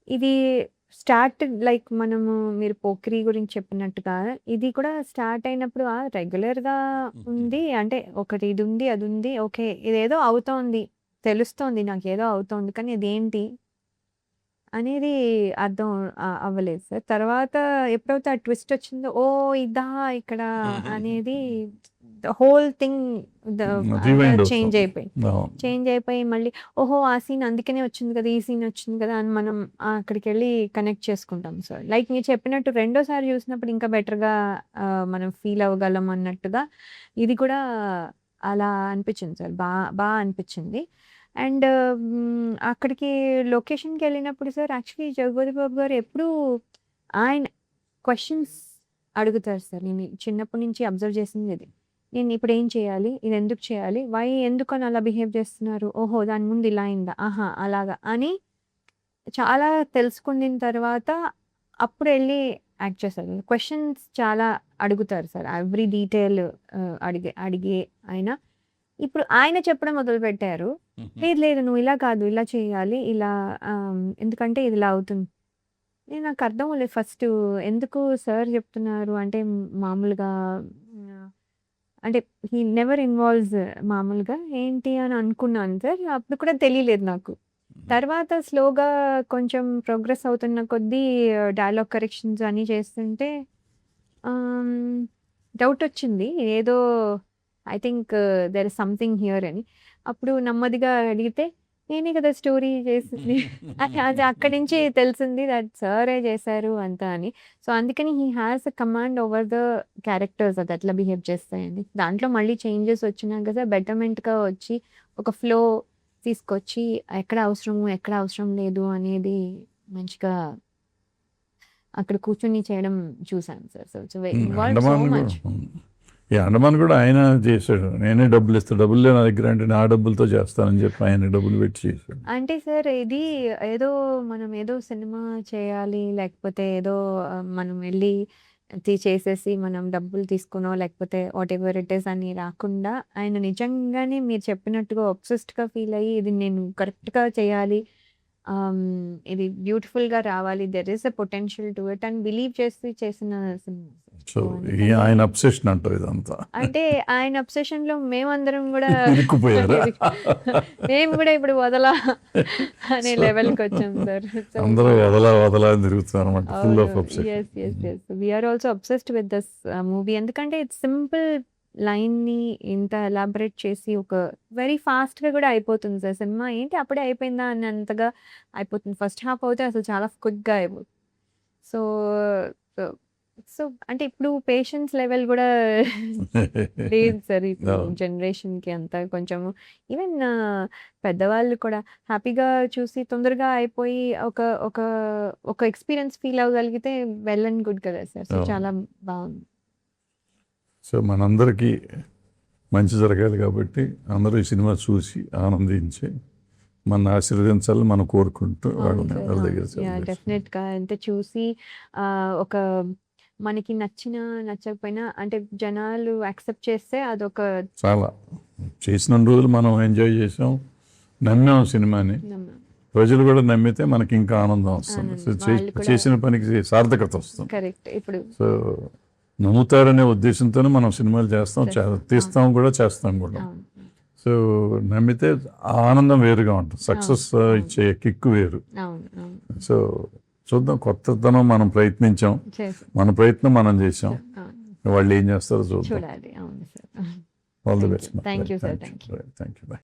ఇది స్టార్ట్ లైక్ మనము మీరు 'పోకిరి' గురించి చెప్పినట్టుగా ఇది కూడా స్టార్ట్ అయినప్పుడు రెగ్యులర్‌గా ఉంది. అంటే ఒకటి ఇది ఉంది, అది ఉంది. ఓకే. ఇదేదో అవుతోంది. తెలుస్తోంది నాకేదో అవుతోంది. కానీ అదేంటి అనేది అర్థం అవ్వలేదు సార్. తర్వాత ఎప్పుడైతే ఆ ట్విస్ట్ వచ్చిందో, ఓహ్! ఇదా ఇక్కడ అనేది the whole thing rewind change అవుతాం. అయిపోయింది. అవును. చేంజ్ అయిపోయి మళ్ళీ ఓహో! ఆ సీన్ అందుకనే వచ్చింది కదా! ఈ సీన్ వచ్చింది కదా! అని మనం అక్కడికెళ్ళి కనెక్ట్ చేసుకుంటాం సార్. లైక్ మీరు చెప్పినట్టు రెండోసారి చూసినప్పుడు ఇంకా బెటర్‌గా మనం ఫీల్ అవ్వగలం అన్నట్టుగా ఇది కూడా అలా అనిపించింది సార్. బా అనిపించింది. అండ్ అక్కడికి లొకేషన్‌కెళ్ళినప్పుడు సార్ యాక్చువల్లీ 'జగపతి బాబు' గారు ఎప్పుడూ ఆయన క్వెషన్స్ అడుగుతారు సార్. నేను చిన్నప్పటి నుంచి అబ్జర్వ్ చేసింది ఇది. నేను ఇప్పుడు ఏం చేయాలి? ఇది ఎందుకు చేయాలి? ఎందుకని అలా బిహేవ్ చేస్తున్నారు? ఓహో! దాని ముందు ఇలా అయిందా? ఆహా! అలాగా అని చాలా తెలుసుకున్న తర్వాత అప్పుడు ఎళ్లి యాక్ట్ చేస్తారు. క్వెషన్స్ చాలా అడుగుతారు సార్. ఎవ్రీ డీటెయిల్ అడిగే ఆయన. ఇప్పుడు ఆయన చెప్పడం మొదలుపెట్టారు. లేదు లేదు నువ్వు ఇలా కాదు, ఇలా చేయాలి. ఇలా ఎందుకంటే ఇది ఇలా అవుతుంది. నాకు అర్థం అవ్వలేదు ఫస్టు. ఎందుకు సార్ చెప్తున్నారు అంటే మామూలుగా అంటే హి నెవర్ ఇన్వాల్వ్స్ మామూలుగా ఏంటి అని అనుకున్నాను సార్. అప్పుడు కూడా తెలియలేదు నాకు. తర్వాత స్లోగా కొంచెం ప్రోగ్రెస్ అవుతున్న కొద్దీ డైలాగ్ కరెక్షన్స్ అన్నీ చేస్తుంటే డౌట్ వచ్చింది. ఏదో I think there is something here అని. అప్పుడు నెమ్మదిగా అడిగితే నేనే కదా స్టోరీ చేసింది. అది అక్కడి నుంచి తెలిసింది దట్ సారే చేశారు అంతా అని. సో, అందుకని he has a command over the characters అది ఎట్లా బిహేవ్ చేస్తాయని. దాంట్లో మళ్ళీ చేంజెస్ వచ్చినాక కదా బెటర్‌మెంట్‌గా వచ్చి ఒక ఫ్లో తీసుకొచ్చి ఎక్కడ అవసరము, ఎక్కడ అవసరం లేదు అనేది మంచిగా అక్కడ కూర్చొని చేయడం చూసాను sir. So, it's involved so Andaman much. ఈ అండమాన్ కూడా ఆయన చేశాడు. నేనే డబ్బులు ఇస్తా, డబ్బులు లేవు నా దగ్గర అంటే నా డబ్బులతో చేస్తానని చెప్పి ఆయన డబ్బులు పెట్టి చేశాడు. అంటే సార్ ఇది ఏదో మనం ఏదో సినిమా చేయాలి లేకపోతే ఏదో మనం వెళ్ళి చేసేసి మనం డబ్బులు తీసుకునో లేకపోతే వాటెవర్ ఇట్ ఈస్ అని రాకుండా ఆయన నిజంగానే మీరు చెప్పినట్టుగా ఒబ్సెస్డ్‌గా ఫీల్ అయ్యి ఇది నేను కరెక్ట్‌గా చేయాలి. ఇది బ్యూటిఫుల్‌గా రావాలి. There is a potential to it అని బిలీవ్ చేసి చేసిన సినిమా. సో అందుకని ఆయన అబ్సెషన్ అంటారు ఇదంతా. అంటే ఆయన అబ్సెషన్‌లో మేమందరం గూడా ఇరుక్కుపోయారా? మేము గూడా ఇప్పుడు వదలా అనే లెవెల్‌కొచ్చాం సార్. సో అందరూ వదలా అని తిరుగుతున్నారు అనమాట. Full of obsession. Yes. We are also obsessed with this movie. ఎందుకంటే ఇట్స్ సింపుల్ లైన్‌ని ఇంత ఎలాబరేట్ చేసి ఒక వెరీ ఫాస్ట్‌గా గూడా అయిపోతుంది సార్ సినిమా. ఏంటి అప్పుడే అయిపోయిందా అన్నంతగా అయిపోతుంది. ఫస్ట్ హాఫ్ అవుతే అసలు చాలా క్విక్‌గా అయిపోతుంది. సో, సో సో అంటే ఇప్పుడు పేషెన్స్ లెవెల్ గూడా లేదు సార్ ఇప్పుడు అవును. జనరేషన్‌కి అంతా కొంచెము ఈవెన్ పెద్దవాళ్ళు కూడా హ్యాపీగా చూసి తొందరగా అయిపోయి ఒక ఒక ఒక ఎక్స్‌పీరియన్స్ ఫీల్ అవ్వగలిగితే వెల్ అండ్ గుడ్ కదా సార్. సో, అవును. చాలా బావుంది. సో మనందరికీ మంచి జరగాలి కాబట్టి అందరూ ఈ సినిమా చూసి ఆనందించి మన ఆశీర్వదించాలని మనం కోరుకుంటూ అవును వాళ్ళ సార్. దగ్గర అవును. యాహ్! డెఫినెట్‌గా అంటే చూసి ఒక మనకి నచ్చినా, నచ్చకపోయినా అంటే జనాలు యాక్సెప్ట్ చేస్తే అదొక చాలా చేసిన రోజులు మనం ఎంజాయ్ చేసాం, నమ్మాం సినిమాని. నమ్మకం. ప్రజలు కూడా నమ్మితే మనకి ఇంకా ఆనందం వస్తుంది. సో ఆనందం. వాళ్ళు కూడా చేసిన పనికి సార్థకత వస్తుంది. కరెక్ట్. ఇప్పుడు సో నమ్ముతారనే ఉద్దేశంతోనే మనం సినిమాలు చేస్తాం, తీస్తాం కూడా, చేస్తాం కూడా. అవును. సో నమ్మితే ఆ ఆనందం వేరుగా ఉంటుంది. సక్సెస్ అవును. ఇచ్చే కిక్ వేరు. అవును. సో చూద్దాం, కొత్తదనం మనం ప్రయత్నించాం, చేసాం. మన ప్రయత్నం మనం చేసాం. అవును. వాళ్ళు ఏం చేస్తారో చూద్దాం. చూడాలి. అవును sir. All the Thank best. you. Thank you, sir. Thank you. Thank you.